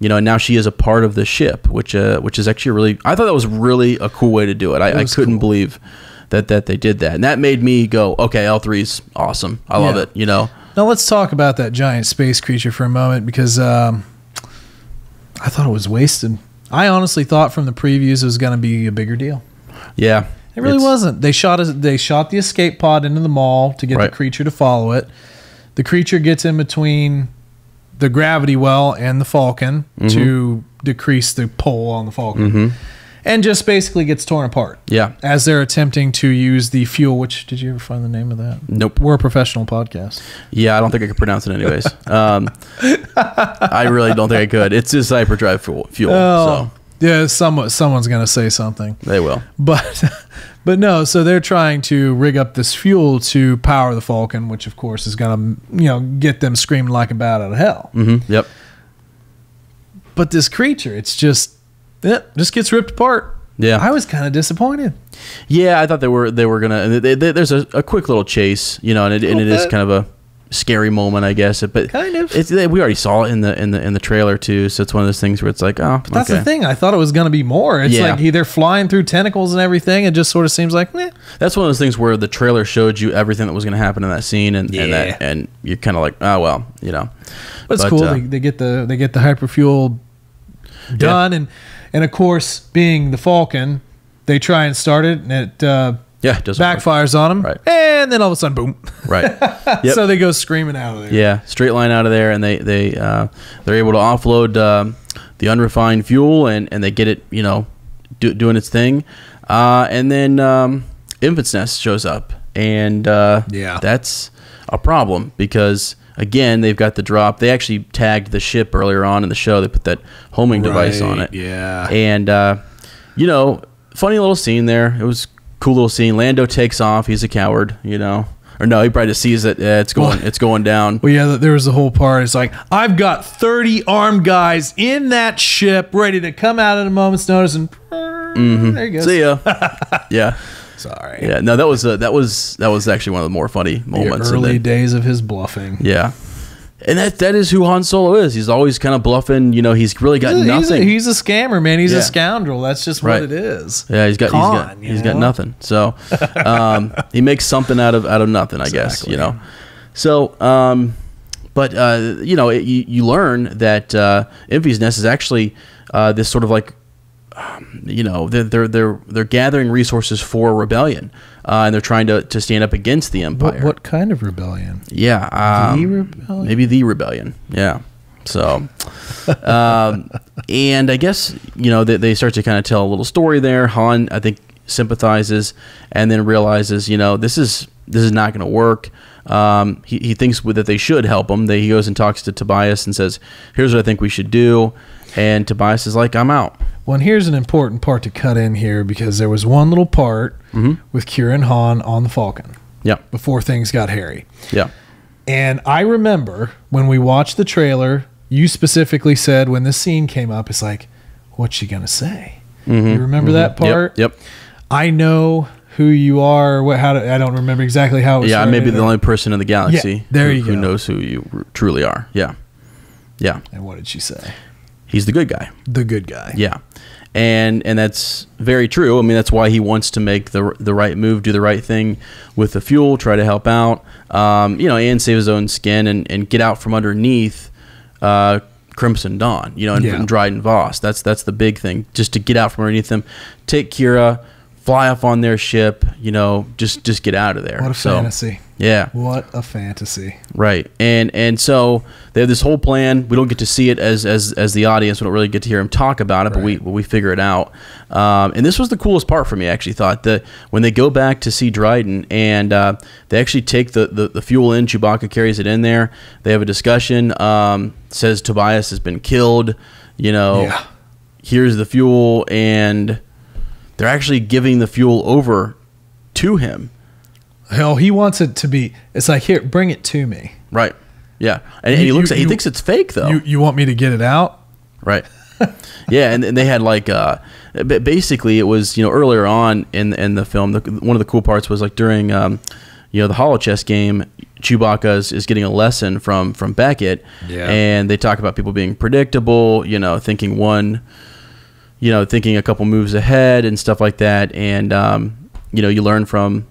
And now she is a part of the ship, which is actually I thought that was really a cool way to do it. I couldn't believe that they did that. And that made me go, okay, L3's awesome. I love it, Now let's talk about that giant space creature for a moment, because I thought it was wasted. I honestly thought from the previews it was going to be a bigger deal. Yeah. It really wasn't. They shot the escape pod into the Maul to get the creature to follow it. The creature gets in between the gravity well and the Falcon to decrease the pull on the Falcon, and just basically gets torn apart. Yeah, as they're attempting to use the fuel. Which, did you ever find the name of that? Nope. We're a professional podcast. Yeah, I don't think I could pronounce it anyways. I really don't think I could. It's just hyperdrive fuel. So yeah, someone's gonna say something. They will. But no, so they're trying to rig up this fuel to power the Falcon, which of course is going to, get them screaming like a bat out of hell. Yep. But this creature, it just gets ripped apart. Yeah, I was kind of disappointed. Yeah, I thought they were gonna. There's a quick little chase, you know, and it is kind of a scary moment, I guess. But kind of. We already saw it in the trailer too, so it's one of those things where it's like, oh, but that's the thing. I thought it was going to be more. It's like they're flying through tentacles and everything. It just sort of seems like, eh. That's one of those things where the trailer showed you everything that was going to happen in that scene, and you're kind of like, oh well, you know. But it's cool. They get the hyperfuel done, and of course, being the Falcon, they try and start it, and it doesn't backfires on them, right? And then all of a sudden, boom! Right. Yep. So they go screaming out of there. Yeah, straight line out of there, and they're able to offload the unrefined fuel, and they get it, you know, doing its thing, and then Infant's Nest shows up, and that's a problem because, again, they've got the drop. They actually tagged the ship earlier on in the show. They put that homing device on it. Yeah. And, you know, funny little scene there. It was a cool little scene. Lando takes off. He's a coward, you know. Or no, he probably just sees that it's going down. Well, yeah, there was the whole part. It's like, I've got 30 armed guys in that ship ready to come out at a moment's notice, and there you go. See ya. Yeah. Sorry. Yeah. No, that was actually one of the more funny moments. The early days of his bluffing. Yeah. And that is who Han Solo is. He's always kind of bluffing. You know, he's really got nothing. He's a scammer, man. He's a scoundrel. That's just what it is. Yeah, he's got nothing. So he makes something out of nothing, I guess. You know. So, but you know, you learn that Infant's Nest is actually this sort of like, you know, they're gathering resources for rebellion, and they're trying to stand up against the Empire. What kind of rebellion? Yeah, the rebellion? Maybe the rebellion. Yeah. So, and I guess, you know, they start to kind of tell a little story there. Han, I think, sympathizes and then realizes, you know, this is not going to work. He thinks that they should help him. He goes and talks to Tobias and says, "Here's what I think we should do." And Tobias is like, "I'm out." Well, and here's an important part to cut in here, because there was one little part with Qi'ra and Han on the Falcon. Yeah. Before things got hairy. Yeah. And I remember when we watched the trailer, you specifically said when this scene came up, it's like, what's she going to say? You remember that part? Yep. I know who you are. I don't remember exactly how it was. Yeah, I may be the only person in the galaxy who knows who you truly are. Yeah. Yeah. And what did she say? He's the good guy. The good guy. Yeah. And that's very true. I mean, that's why he wants to make the right move, do the right thing with the fuel, try to help out, you know, and save his own skin and get out from underneath Crimson Dawn, you know, and Dryden Voss. That's the big thing, just to get out from underneath them, take Qi'ra, fly off on their ship, you know, just get out of there. What a fantasy. Yeah. What a fantasy. Right. And so they have this whole plan. We don't get to see it as the audience. We don't really get to hear him talk about it, but we figure it out. And this was the coolest part for me, I actually thought, that when they go back to see Dryden and they actually take the fuel in, Chewbacca carries it in there. They have a discussion, says Tobias has been killed, you know, here's the fuel, and they're actually giving the fuel over to him. Hell, he wants it to be. It's like, here, bring it to me. Right. Yeah. And he looks. He thinks it's fake, though. You want me to get it out? Right. Yeah. And they had like, basically, it was, you know, earlier on in the film. One of the cool parts was like during, you know, the holochess game. Chewbacca is getting a lesson from Beckett. Yeah. And they talk about people being predictable. You know, thinking a couple moves ahead and stuff like that. And you know, you learn from.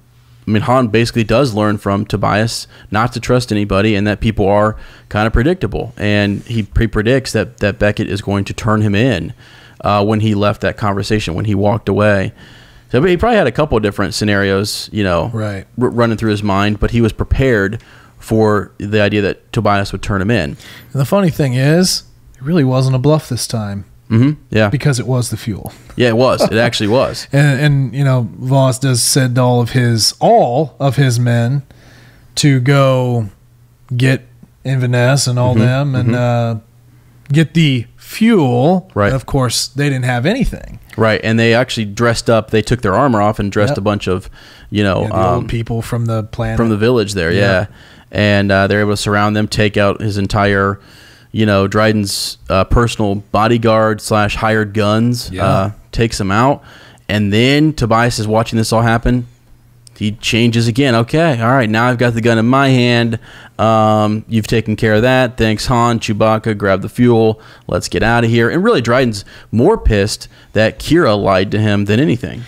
I mean, Han basically does learn from Tobias not to trust anybody, and that people are kind of predictable. And he predicts that Beckett is going to turn him in when he left that conversation, when he walked away. So he probably had a couple of different scenarios, you know, running through his mind, but he was prepared for the idea that Tobias would turn him in. And the funny thing is, it really wasn't a bluff this time. Yeah, because it was the fuel. Yeah, it was. It actually was. And you know, Voss does said to all of his men to go get Inverness and all them and get the fuel. Right. And of course, they didn't have anything. Right, and they actually dressed up. They took their armor off and dressed a bunch of, you know, the old people from the planet, from the village there. Yeah, and they're able to surround them, take out his entire. You know, Dryden's personal bodyguard / hired guns takes him out, And then Tobias is watching this all happen. He changes again. Okay, all right, now I've got the gun in my hand. You've taken care of that. Thanks, Han. Chewbacca, grab the fuel. Let's get out of here. And really, Dryden's more pissed that Qi'ra lied to him than anything.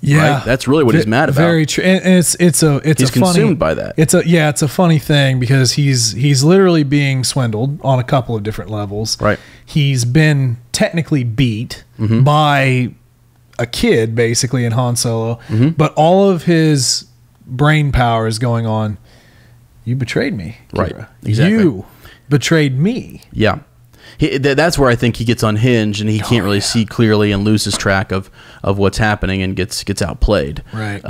Yeah, right? That's really what he's mad about. Very true. And it's he's consumed by that. It's a funny thing because he's literally being swindled on a couple of different levels. Right. He's been technically beat by a kid, basically, in Han Solo, but all of his brain power is going on. You betrayed me, Qi'ra. Right? Exactly. You betrayed me. Yeah. That's where I think he gets unhinged and he can't really see clearly and loses track of what's happening and gets outplayed. Right.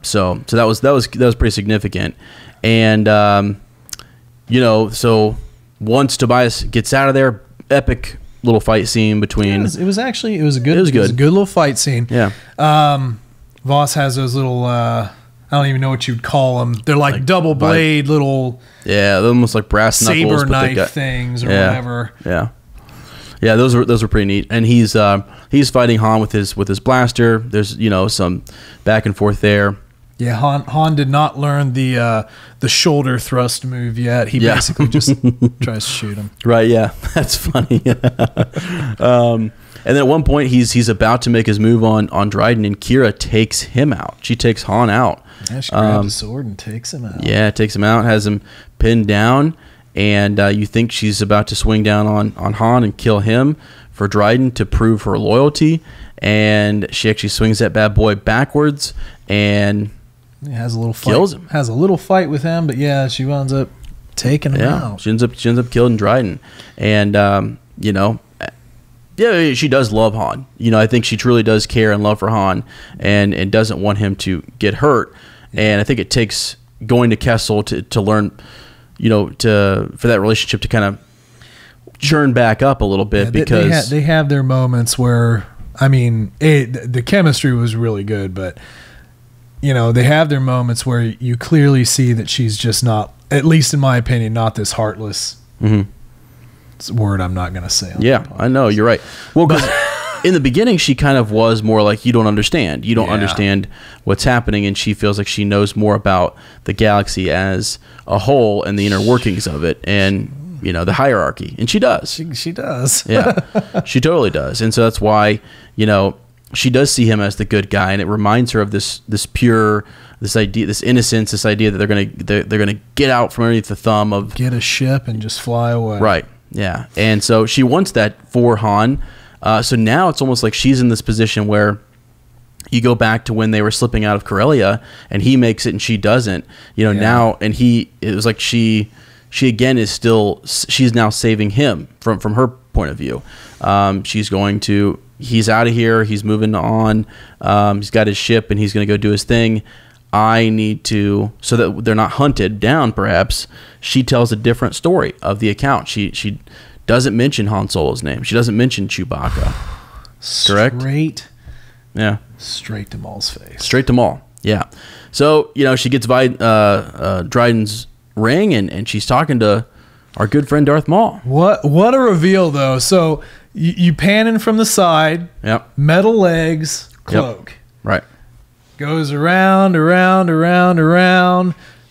So that was pretty significant. And so once Tobias gets out of there, epic little fight scene between. It was a good little fight scene. Yeah. Voss has those little I don't even know what you'd call them. They're like double blade little. Yeah, they're almost like brass knuckles, saber knife things or whatever. Yeah, those were pretty neat. And he's fighting Han with his blaster. There's some back and forth there. Yeah, Han did not learn the shoulder thrust move yet. He basically just tries to shoot him. Right. Yeah, that's funny. And then at one point he's about to make his move on Dryden, and Qi'ra takes him out. She takes Han out. Yeah, she grabs a sword and takes him out. Yeah, takes him out, has him pinned down, and you think she's about to swing down on Han and kill him for Dryden to prove her loyalty, and she actually swings that bad boy backwards and has a little fight. Kills him. Has a little fight with him, but yeah, she winds up taking him out. She ends up killing Dryden, and yeah, she does love Han. I think she truly does care and love for Han, and doesn't want him to get hurt. And I think it takes going to Kessel to learn, for that relationship to kind of churn back up a little bit, because they have their moments where, I mean, the chemistry was really good, but they have their moments where you clearly see that she's just not, at least in my opinion, not this heartless. It's a word I'm not going to say. I know, you're right. Well, because in the beginning, she kind of was more like, you don't understand. You don't understand what's happening, and she feels like she knows more about the galaxy as a whole and the inner workings of it and, the hierarchy. And she does. She does. Yeah, she totally does. And so that's why, she does see him as the good guy, and it reminds her of this pure, this idea, this innocence, this idea that they're gonna get out from underneath the thumb of, get a ship and just fly away. Right. Yeah. And so she wants that for Han. So now it's almost like she's in this position where you go back to when they were slipping out of Corellia and he makes it and she doesn't, now, and it was like she again she's now saving him from her point of view. He's out of here. He's moving on. He's got his ship and he's going to go do his thing. I need to, so that they're not hunted down, perhaps, she tells a different story of the account. She doesn't mention Han Solo's name. She doesn't mention Chewbacca. Correct? Yeah. Straight to Maul's face. Straight to Maul. Yeah. So, she gets Dryden's ring and she's talking to our good friend Darth Maul. What a reveal, though. So you pan in from the side. Yep. Metal legs, cloak. Yep. Right. Goes around,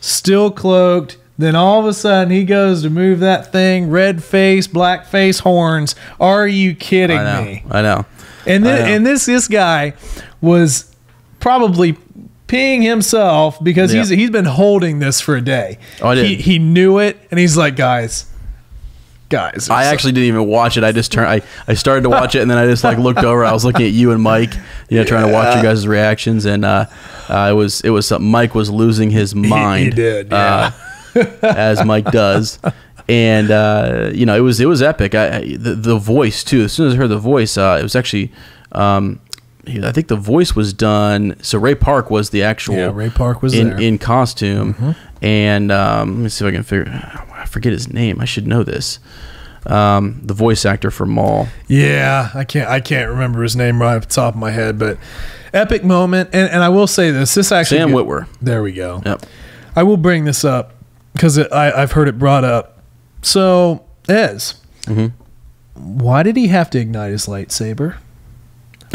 still cloaked. Then all of a sudden he goes to move that thing, red face, black face, horns. Are you kidding me? I know. And this guy was probably peeing himself because he's been holding this for a day. Oh, I did. He knew it, and he's like, guys. I actually didn't even watch it. I just turned. I started to watch it, and then I just looked over. I was looking at you and Mike, trying to watch your guys' reactions, and it was something. Mike was losing his mind. He did, yeah. As Mike does, and it was epic. The voice too. As soon as I heard the voice, it was actually. I think the voice was done. So Ray Park was the actual. Yeah, Ray Park was in costume, and let me see if I can figure. I forget his name. I should know this. The voice actor for Maul. Yeah, I can't remember his name right off the top of my head, but epic moment. And I will say this actually Sam Witwer. There we go. Yep. I will bring this up because I've heard it brought up. So Ez, why did he have to ignite his lightsaber?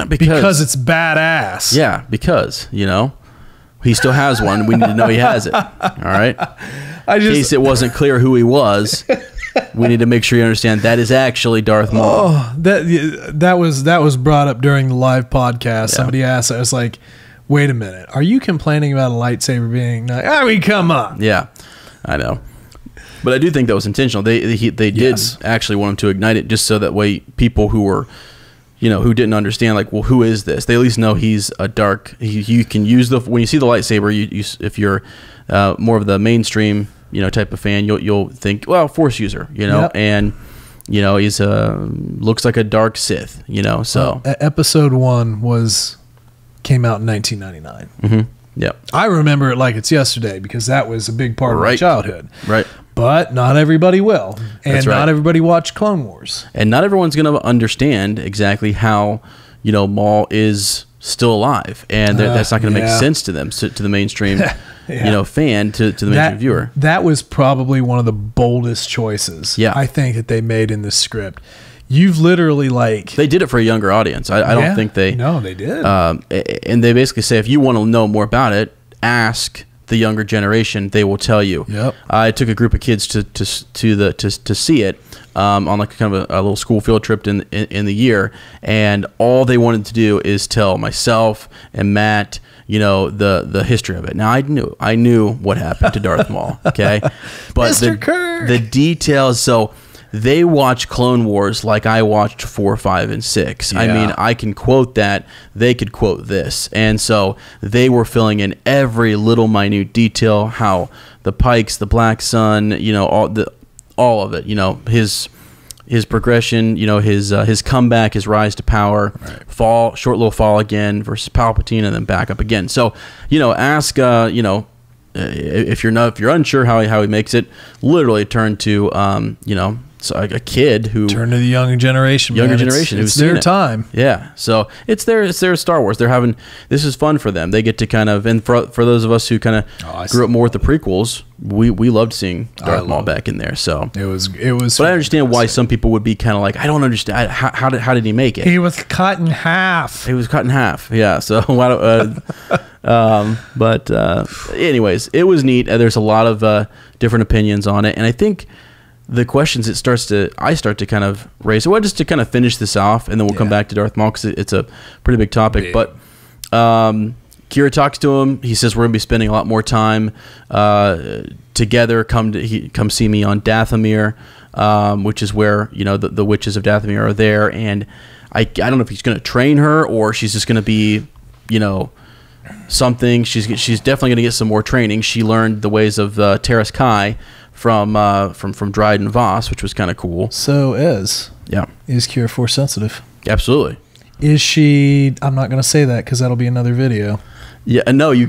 Because it's badass. Yeah, because, you know, he still has one. We need to know he has it. All right? In case it wasn't clear who he was, we need to make sure you understand that is actually Darth Maul. Oh, that was brought up during the live podcast. Yeah. Somebody asked, I was like, wait a minute, are you complaining about a lightsaber being nice? I mean, come on. Yeah, I know. But I do think that was intentional. They did actually want him to ignite it just so that way people who were, you know, who didn't understand, like, well, who is this? They at least know he's a dark. You can use when you see the lightsaber. You if you're more of the mainstream, you know, type of fan, you'll think, well, Force user, you know, and you know he's looks like a dark Sith, you know. So episode 1 came out in 1999. Mm-hmm. Yeah, I remember it like it's yesterday because that was a big part of my childhood. Right. But not everybody will. And not everybody watched Clone Wars. And not everyone's going to understand exactly how, you know, Maul is still alive. And that's not going to make sense to them, to the mainstream, you know, fan, to the mainstream viewer. That was probably one of the boldest choices, I think, that they made in this script. You've literally, like... They did it for a younger audience. I don't think they... No, they did. And they basically say, if you want to know more about it, ask the younger generation. They will tell you. Yep. I took a group of kids to see it on like kind of a little school field trip in the year, and all they wanted to do is tell myself and Matt, you know, the history of it. Now I knew what happened to Darth Maul, okay, but Mr. Kirk. The details. So they watch Clone Wars like I watched 4, 5, and 6. I mean, I can quote that. They could quote this. And so they were filling in every little minute detail, how the Pikes, the Black Sun, you know, all of it, you know, his progression, you know, his comeback, his rise to power, short little fall again versus Palpatine, and then back up again. So, you know, ask, you know, if you're unsure how he makes it, literally turn to, you know, so a kid who turn to the younger generation. It's their time. Yeah, so it's their Star Wars. They're having this is fun for them. They get to kind of, and for those of us who kind of grew up more with the prequels, we loved seeing Darth Maul back in there. So it was. But I understand why some people would be kind of like, I don't understand how did he make it? He was cut in half. Yeah. So why don't? But anyways, it was neat. There's a lot of different opinions on it, and I think the questions I start to kind of raise. Well, just to kind of finish this off, and then we'll come back to Darth Maul because it's a pretty big topic. But Qi'ra talks to him. He says we're gonna be spending a lot more time together. Come see me on Dathomir, which is where, you know, the witches of Dathomir are there. And I don't know if he's gonna train her or she's just gonna be, you know, something. She's definitely gonna get some more training. She learned the ways of Terras Kai from Dryden Voss, which was kind of cool. So is Qi'ra Force sensitive? Absolutely. Is she? I'm not going to say that because that'll be another video. Yeah, no, you.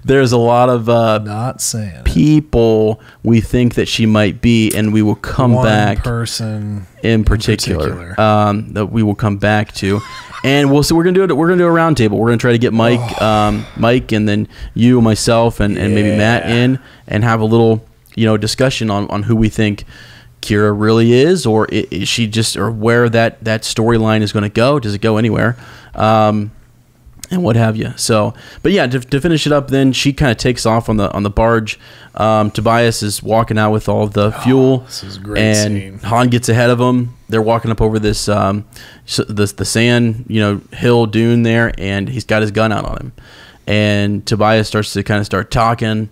There's a lot of not saying people we think that she might be, and we will come back. One person in particular. That we will come back to, and we'll see. We're gonna do it. We're gonna do a round table. We're gonna try to get Mike, Mike, and then you, myself, and maybe Matt in, and have a little, you know, discussion on who we think Qi'ra really is, or is she just, or where that storyline is going to go. Does it go anywhere? And what have you. So, but yeah, to finish it up, then she kind of takes off on the barge. Tobias is walking out with all of the fuel. This is a great and scene. Han gets ahead of him. They're walking up over this the sand, you know, hill dune there, and he's got his gun out on him. And Tobias starts to kind of start talking,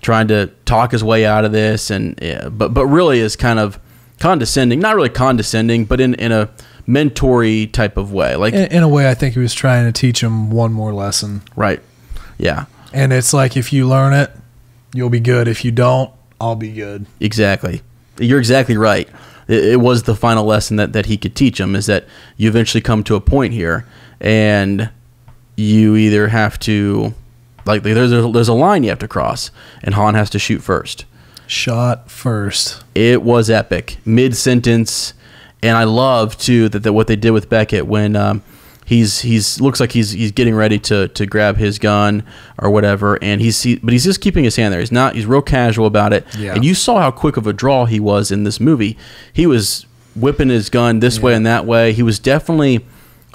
trying to talk his way out of this, and but really is kind of condescending. Not really condescending, but in a mentory type of way, like in a way I think he was trying to teach him one more lesson. Right. Yeah. And it's like, if you learn it, you'll be good. If you don't, I'll be good. Exactly. You're exactly right. It was the final lesson that he could teach him, is that you eventually come to a point here, and you either have to, like, there's a line you have to cross, and Han has to shoot first. Shot first. It was epic. Mid-sentence. And I love too that what they did with Beckett when he's looks like he's getting ready to grab his gun or whatever, and but he's just keeping his hand there. He's real casual about it. Yeah. And you saw how quick of a draw he was in this movie. He was whipping his gun this way and that way. He was definitely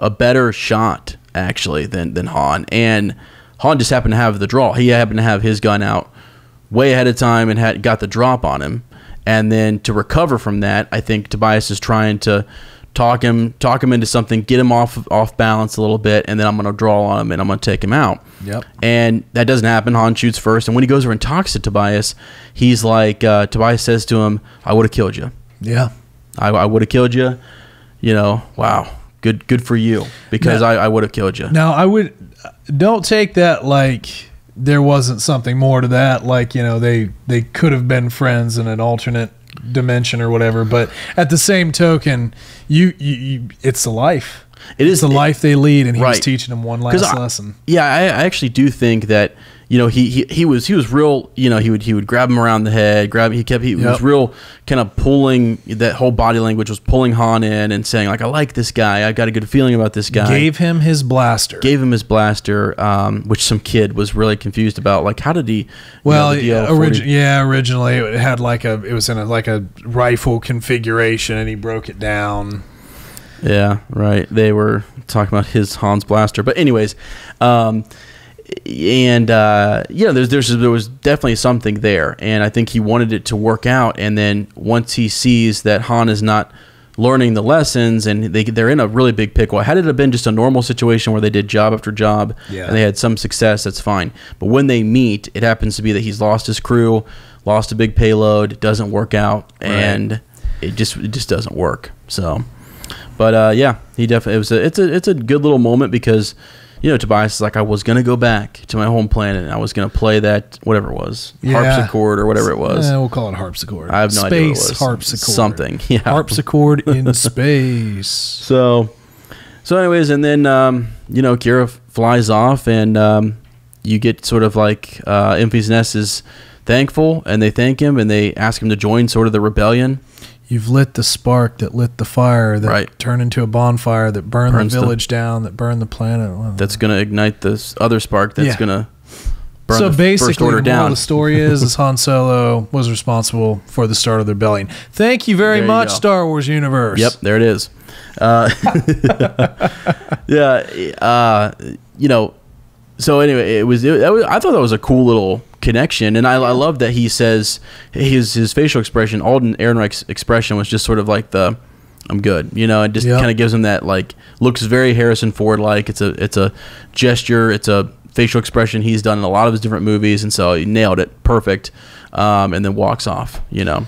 a better shot actually than Han, and Han just happened to have the draw. He happened to have his gun out way ahead of time and got the drop on him. And then to recover from that, I think Tobias is trying to talk him into something, get him off balance a little bit, and then I'm going to draw on him and I'm going to take him out. Yep. And that doesn't happen. Han shoots first, and when he goes over and talks to Tobias, he's like, Tobias says to him, "I would have killed you." Yeah. I would have killed you. You know, wow, good for you, because I would have killed you. Now, don't take that like there wasn't something more to that, like, you know, they could have been friends in an alternate dimension or whatever, but at the same token, you it's the life. It is the life they lead, and he was teaching them one last lesson. Yeah, I actually do think that, you know, he was real. You know, he would grab him around the head, he was real kind of pulling, that whole body language was pulling Han in and saying, like, I like this guy, I got a good feeling about this guy. Gave him his blaster, which some kid was really confused about. Like, how did he? Well, originally it had it was in a rifle configuration, and he broke it down. Yeah, right. They were talking about Han's blaster, but anyways. There was definitely something there, and I think he wanted it to work out. And then once he sees that Han is not learning the lessons, and they're in a really big pickle. Had it have been just a normal situation where they did job after job and they had some success, that's fine. But when they meet, it happens to be that he's lost his crew, lost a big payload, it doesn't work out, and it just doesn't work. So, but he definitely it's a good little moment, because, you know, Tobias is like, I was going to go back to my home planet, and I was going to play that, whatever it was, harpsichord or whatever it was. We'll call it harpsichord. I have no idea what it was. Space harpsichord. Something, yeah. Harpsichord in space. So anyways, and then, you know, Qi'ra flies off, and you get sort of like Enfys Nest is thankful, and they thank him, and they ask him to join sort of the rebellion. You've lit the spark that lit the fire that turned into a bonfire that burned the village down, that burned the planet. That's going to ignite this other spark that's going to burn the First Order down. The story is Han Solo was responsible for the start of the rebellion. Thank you very much, Star Wars universe. Yep, there it is. You know, so anyway, I thought that was a cool little connection, and I love that he says his facial expression, Alden Ehrenreich's expression, was just sort of like the "I'm good," you know, and just kind of gives him that, like, looks very Harrison Ford like. It's a gesture, it's a facial expression he's done in a lot of his different movies, and so he nailed it, perfect. And then walks off, you know,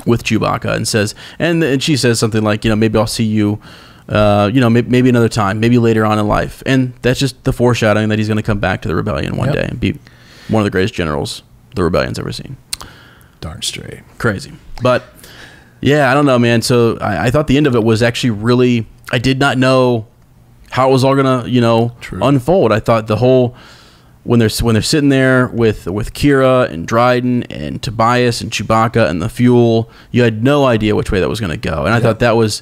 with Chewbacca, and says, and she says something like, you know, maybe I'll see you. You know, maybe another time, maybe later on in life, and that's just the foreshadowing that he's going to come back to the rebellion one day and be one of the greatest generals the rebellion's ever seen. Darn straight. Crazy. But yeah, I don't know, man. So I thought the end of it was actually really, I did not know how it was all gonna, you know, unfold. I thought the whole, when they're sitting there with Qi'ra and Dryden and Tobias and Chewbacca and the fuel, you had no idea which way that was gonna go. And I thought that was,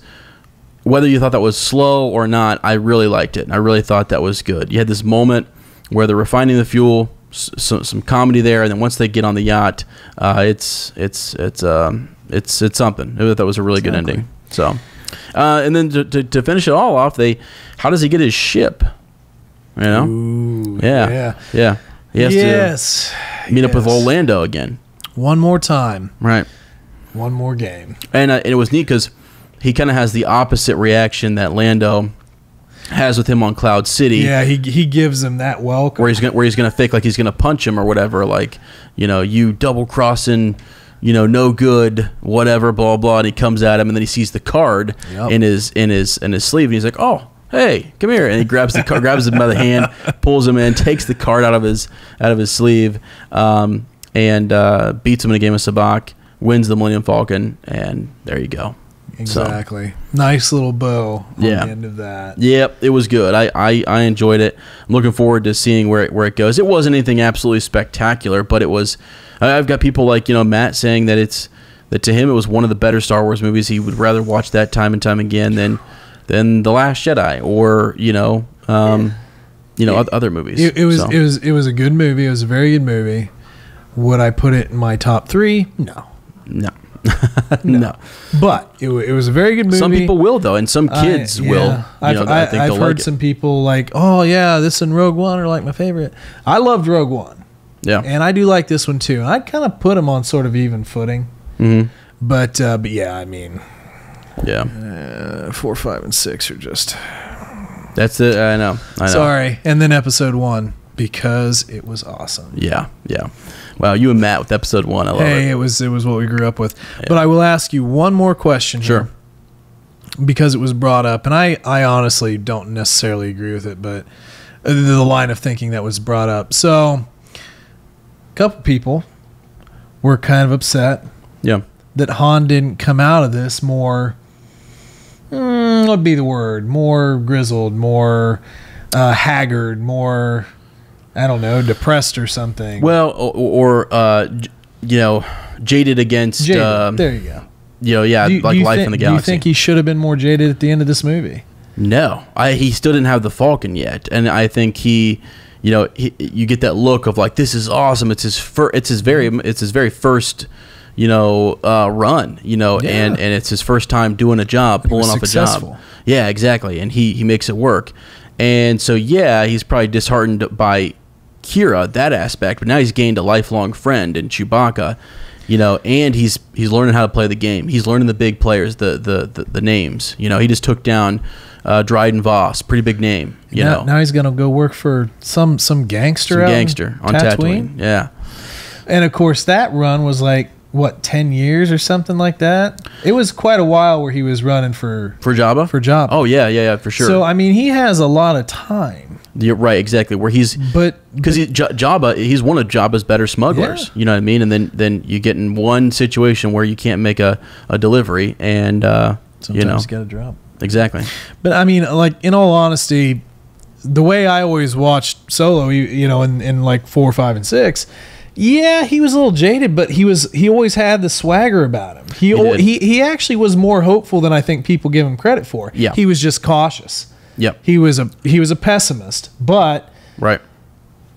whether you thought that was slow or not, I really liked it. I really thought that was good. You had this moment where they're refining the fuel, some comedy there, and then once they get on the yacht, it's something. That was a really good ending. So, and then to finish it all off, how does he get his ship? You know, He has to meet up with Orlando again. One more time, right? One more game, and it was neat because he kind of has the opposite reaction that Lando has with him on Cloud City. Yeah, he gives him that welcome. Where he's gonna fake like he's gonna punch him or whatever, like, you know, you double crossing, you know, no good, whatever, blah blah. And he comes at him, and then he sees the card in his sleeve, and he's like, oh, hey, come here, and he grabs the card, grabs him by the hand, pulls him in, takes the card out of his sleeve, and beats him in a game of sabacc, wins the Millennium Falcon, and there you go. Exactly. So, nice little bow on the end of that. Yep, it was good. I enjoyed it. I'm looking forward to seeing where it goes. It wasn't anything absolutely spectacular, but it was. I've got people like, you know, Matt saying that to him it was one of the better Star Wars movies. He would rather watch that time and time again than The Last Jedi or, you know, other movies. It was a good movie. It was a very good movie. Would I put it in my top 3? No. No. But it was a very good movie. Some people will, though, and some kids will. I think I've heard some people like, oh, yeah, this and Rogue One are like my favorite. I loved Rogue One. Yeah. And I do like this one, too. I kind of put them on sort of even footing. Mm-hmm. But yeah, I mean. Yeah. 4, 5, and 6 are just. That's it. I know. Sorry. And then episode 1, because it was awesome. Yeah. Wow, you and Matt with episode 1. I love it. Hey, it was what we grew up with. Yeah. But I will ask you one more question here. Sure. Because it was brought up, and I honestly don't necessarily agree with it, but the line of thinking that was brought up. So, a couple people were kind of upset that Han didn't come out of this more, what would be the word? More grizzled, more haggard, more, I don't know, depressed or something. Well, or jaded against. Jaded. There you go. Life in the Galaxy. Do you think he should have been more jaded at the end of this movie? No, he still didn't have the Falcon yet, and I think you get that look of like, this is awesome. It's his very first, run, and it's his first time doing a job, pulling off a job. Yeah, exactly, and he makes it work, and so he's probably disheartened by Qi'ra, that aspect, but now he's gained a lifelong friend in Chewbacca. And he's learning how to play the game. He's learning the big players, the names. He just took down Dryden Voss, pretty big name. Now he's gonna go work for some gangster. On Tatooine. Yeah. And of course, that run was like 10 years or something like that. It was quite a while where he was running for Jabba. For Jabba. Oh yeah, for sure. So I mean, he has a lot of time. You're right, exactly. Where because Jabba, he's one of Jabba's better smugglers. Yeah. You know what I mean? And then you get in one situation where you can't make a delivery, and sometimes you got to drop. Exactly. But I mean, like, in all honesty, the way I always watched Solo, in like 4, 5, and 6. Yeah, he was a little jaded, but he always had the swagger about him. He actually was more hopeful than I think people give him credit for. Yeah. He was just cautious. Yep. He was a pessimist, but right.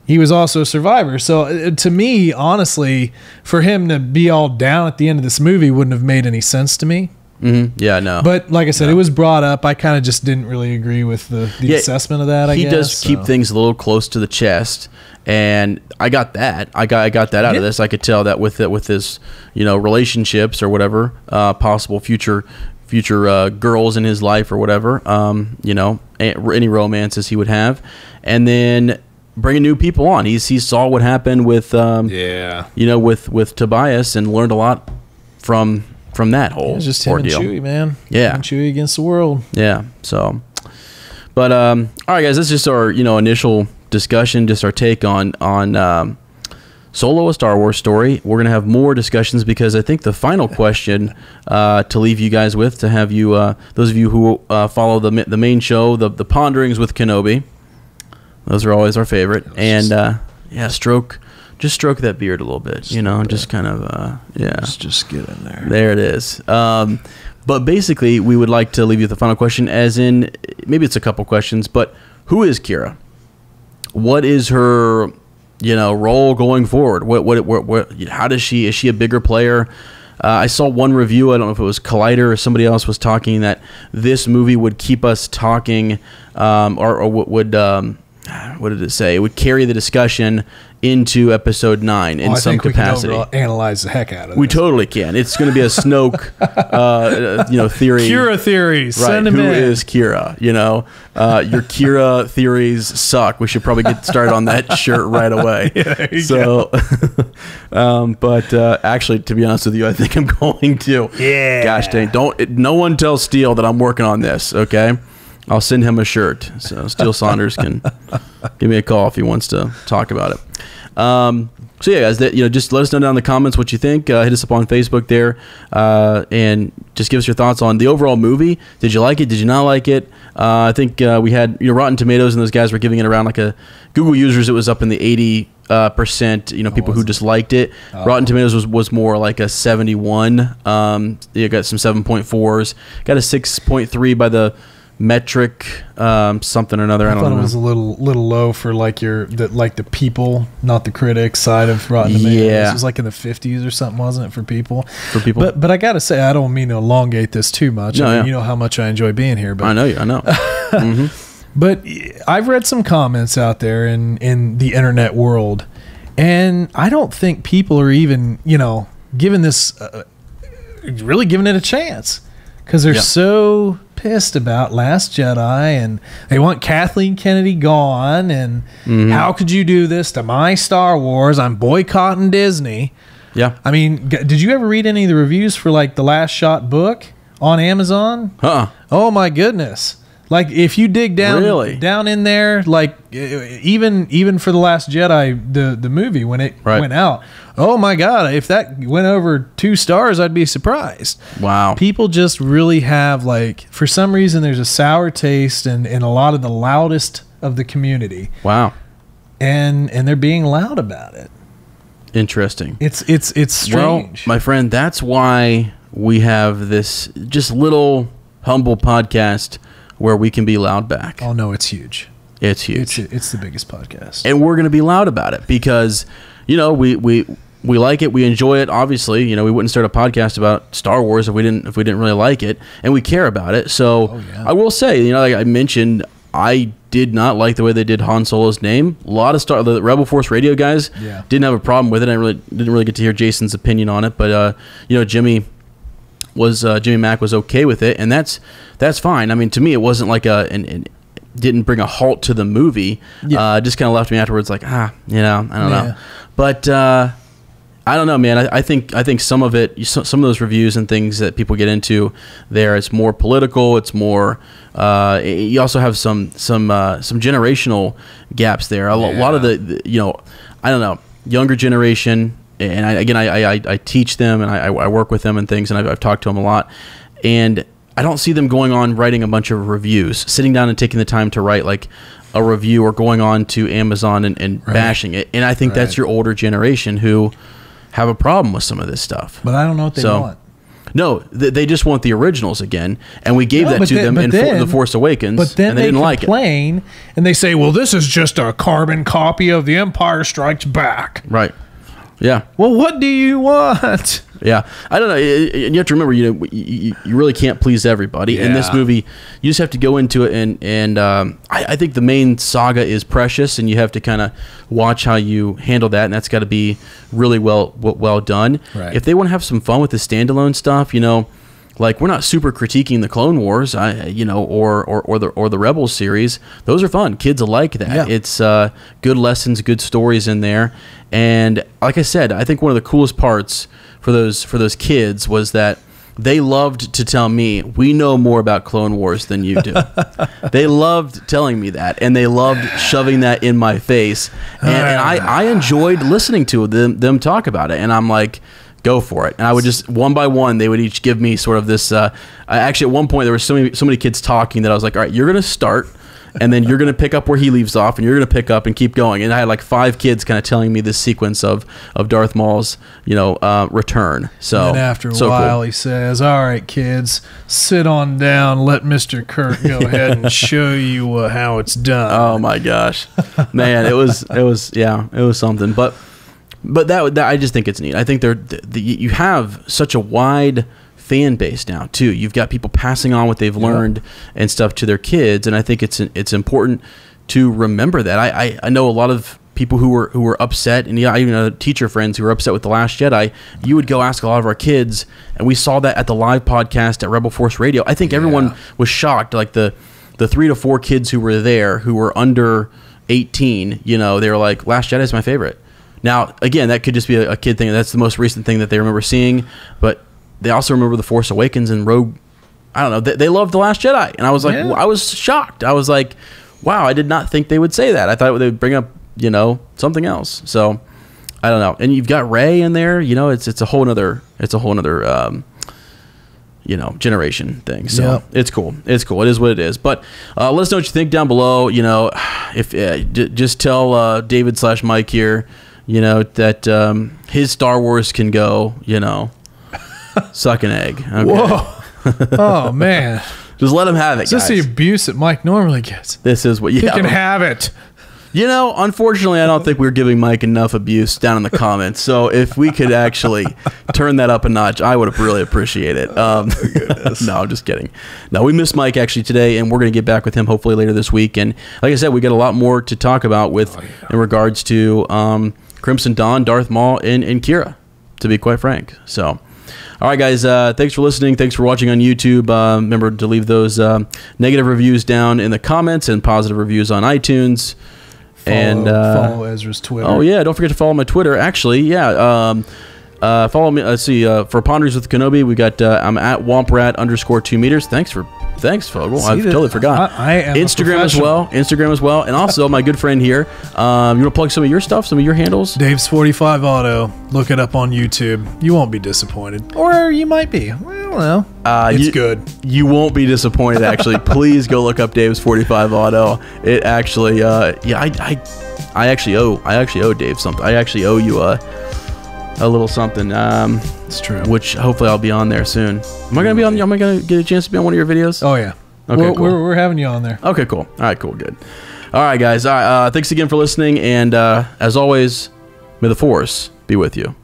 He was also a survivor. So to me, honestly, for him to be all down at the end of this movie wouldn't have made any sense to me. Mm-hmm. Yeah, no. But like I said, it was brought up. I kind of just didn't really agree with the assessment of that. I guess he does keep things a little close to the chest, and I got that. I got that out of this. I could tell that with his relationships or whatever, possible future girls in his life or whatever, any romances he would have, and then bringing new people on. He saw what happened with with Tobias and learned a lot from that whole just ordeal. Him and Chewie, man. Yeah, him and Chewie against the world. Yeah. So, but all right, guys, that's just our initial discussion, just our take on Solo, a Star Wars story. We're going to have more discussions because I think the final question to leave you guys with, to have you, those of you who follow the main show, the Ponderings with Kenobi, those are always our favorite. And stroke that beard a little bit, just kind of, Just get in there. There it is. But basically, we would like to leave you with the final question, as in, maybe it's a couple questions, but who is Qi'ra? What is her role going forward? What how does is she a bigger player? I saw one review, I don't know if it was Collider or somebody else was talking that this movie would keep us talking, or would what did it say? It would carry the discussion into episode 9 in some capacity. We can analyze the heck out of it. We totally can. It's going to be a Snoke, theory. Qi'ra theories. Right. Send them in. Who is Qi'ra? Your Qi'ra theories suck. We should probably get started on that shirt right away. There you go. But actually, to be honest with you, I think I'm going to. Yeah. Gosh dang! No one tell Steele that I'm working on this. Okay. I'll send him a shirt. So Steele Saunders can give me a call if he wants to talk about it. So yeah, guys, just let us know down in the comments what you think. Hit us up on Facebook there, and just give us your thoughts on the overall movie. Did you like it? Did you not like it? I think we had Rotten Tomatoes, and those guys were giving it around like a Google users. It was up in the 80%. People who disliked it. Rotten Tomatoes was more like a 71. You got some 7.4s. Got a 6.3 by the metric something or another. I don't know. I thought it was a little low for like the people, not the critics side of Rotten Tomatoes. Yeah. It was like in the 50s or something, wasn't it, for people? For people. But I got to say, I don't mean to elongate this too much. No, I mean, yeah. you know how much I enjoy being here. But I know. Mm-hmm. But I've read some comments out there in the internet world, and I don't think people are even, giving this, really giving it a chance, because they're so pissed about Last Jedi, and they want Kathleen Kennedy gone, and how could you do this to my Star Wars? I'm boycotting Disney. Yeah. I mean, did you ever read any of the reviews for like the Last Shot book on Amazon? Oh my goodness. Like, if you dig down in there, like even for The Last Jedi, the movie, when it went out, oh my God, if that went over 2 stars, I'd be surprised. Wow. People just really have, like, for some reason, there's a sour taste in a lot of the loudest of the community. Wow. And they're being loud about it. Interesting. It's strange. Well, my friend, that's why we have this just little humble podcast where we can be loud back. Oh no, it's huge. It's huge. It's the biggest podcast, and we're going to be loud about it because, we like it, we enjoy it. Obviously, we wouldn't start a podcast about Star Wars if we didn't really like it, and we care about it. So I will say, like I mentioned, I did not like the way they did Han Solo's name. A lot of the Rebel Force Radio guys didn't have a problem with it. I didn't really get to hear Jason's opinion on it, but Jimmy Mack was okay with it, and that's fine. I mean, to me, it wasn't like didn't bring a halt to the movie. Just kind of left me afterwards like, I don't know. But I don't know, man. I think some of those reviews and things that people get into there, it's more political. It's more. You also have some generational gaps there. A lot of the I don't know, younger generation. And I teach them, and I work with them and things, and I've talked to them a lot, and I don't see them going on writing a bunch of reviews, sitting down and taking the time to write like a review or going on to Amazon and bashing it. And I think that's your older generation who have a problem with some of this stuff. But I don't know what they want. No, they just want the originals again, and we gave that to them in The Force Awakens, but then and they didn't like it. And they say, well, this is just a carbon copy of The Empire Strikes Back. Right. Yeah. Well, what do you want? Yeah. I don't know. You have to remember, you really can't please everybody. In this movie, you just have to go into it, and I think the main saga is precious, and you have to kind of watch how you handle that, and that's got to be really well done. Right. If they want to have some fun with the standalone stuff, like, we're not super critiquing the Clone Wars, or the Rebels series. Those are fun. Kids will like that. Yeah. It's good lessons, good stories in there. And like I said, I think one of the coolest parts for those kids was that they loved to tell me, we know more about Clone Wars than you do. They loved telling me that, and they loved shoving that in my face. And I enjoyed listening to them talk about it. And I'm like, go for it. And I would just, one by one, they would each give me sort of this, actually at one point there were so many kids talking that I was like, all right, you're going to start, and then you're going to pick up where he leaves off, and you're going to pick up and keep going. And I had like 5 kids kind of telling me this sequence of Darth Maul's, return. So and after a while, he says, all right, kids, sit on down. Let Mr. Kirk go ahead and show you how it's done. Oh my gosh, man, it was something. But that I just think it's neat. I think you have such a wide fan base now too. You've got people passing on what they've learned and stuff to their kids, and I think it's important to remember that. I know a lot of people who were upset, and I even know teacher friends who were upset with The Last Jedi. You would go ask a lot of our kids, and we saw that at the live podcast at Rebel Force Radio. I think everyone was shocked, like the 3 to 4 kids who were there who were under 18. They were like, Last Jedi is my favorite. Now, again, that could just be a kid thing. That's the most recent thing that they remember seeing, but they also remember The Force Awakens and Rogue. I don't know. They loved The Last Jedi, and I was like, I was shocked. I was like, wow, I did not think they would say that. I thought they would bring up, something else. So I don't know. And you've got Rey in there. It's a whole nother generation thing. So it's cool. It's cool. It is what it is. But let us know what you think down below. If just tell David/Mike here, that his Star Wars can go, suck an egg. Okay. Whoa. Oh, man. Just let him have it, Is this guys. the abuse that Mike normally gets? This is what He can have it. You know, unfortunately, I don't think we're giving Mike enough abuse down in the comments. So if we could actually turn that up a notch, I would have really appreciate it. No, I'm just kidding. No, we missed Mike actually today, and we're going to get back with him hopefully later this week. And like I said, we got a lot more to talk about with in regards to Crimson Dawn, Darth Maul, and Qi'ra, to be quite frank. So, all right, guys, thanks for listening. Thanks for watching on YouTube. Remember to leave those negative reviews down in the comments and positive reviews on iTunes. Follow Ezra's Twitter. Oh yeah, don't forget to follow my Twitter. Actually, yeah, follow me. Let's see. For Ponders with Kenobi, we got I'm at Womprat_2 meters. Thanks, Fogel. I totally forgot. I am Instagram as well. Instagram as well, and also my good friend here. You want to plug some of your stuff, some of your handles? Dave's 45 Auto. Look it up on YouTube. You won't be disappointed, or you might be. Well, I don't know. It's good. You won't be disappointed. Actually, please go look up Dave's 45 Auto. It actually, yeah, I actually owe Dave something. I actually owe you a little something. It's true. Which hopefully I'll be on there soon. Am I gonna be on? Am I gonna get a chance to be on one of your videos? Oh yeah. Okay, cool. We're having you on there. Okay, cool. All right, cool, good. All right, guys. Thanks again for listening, and as always, may the Force be with you.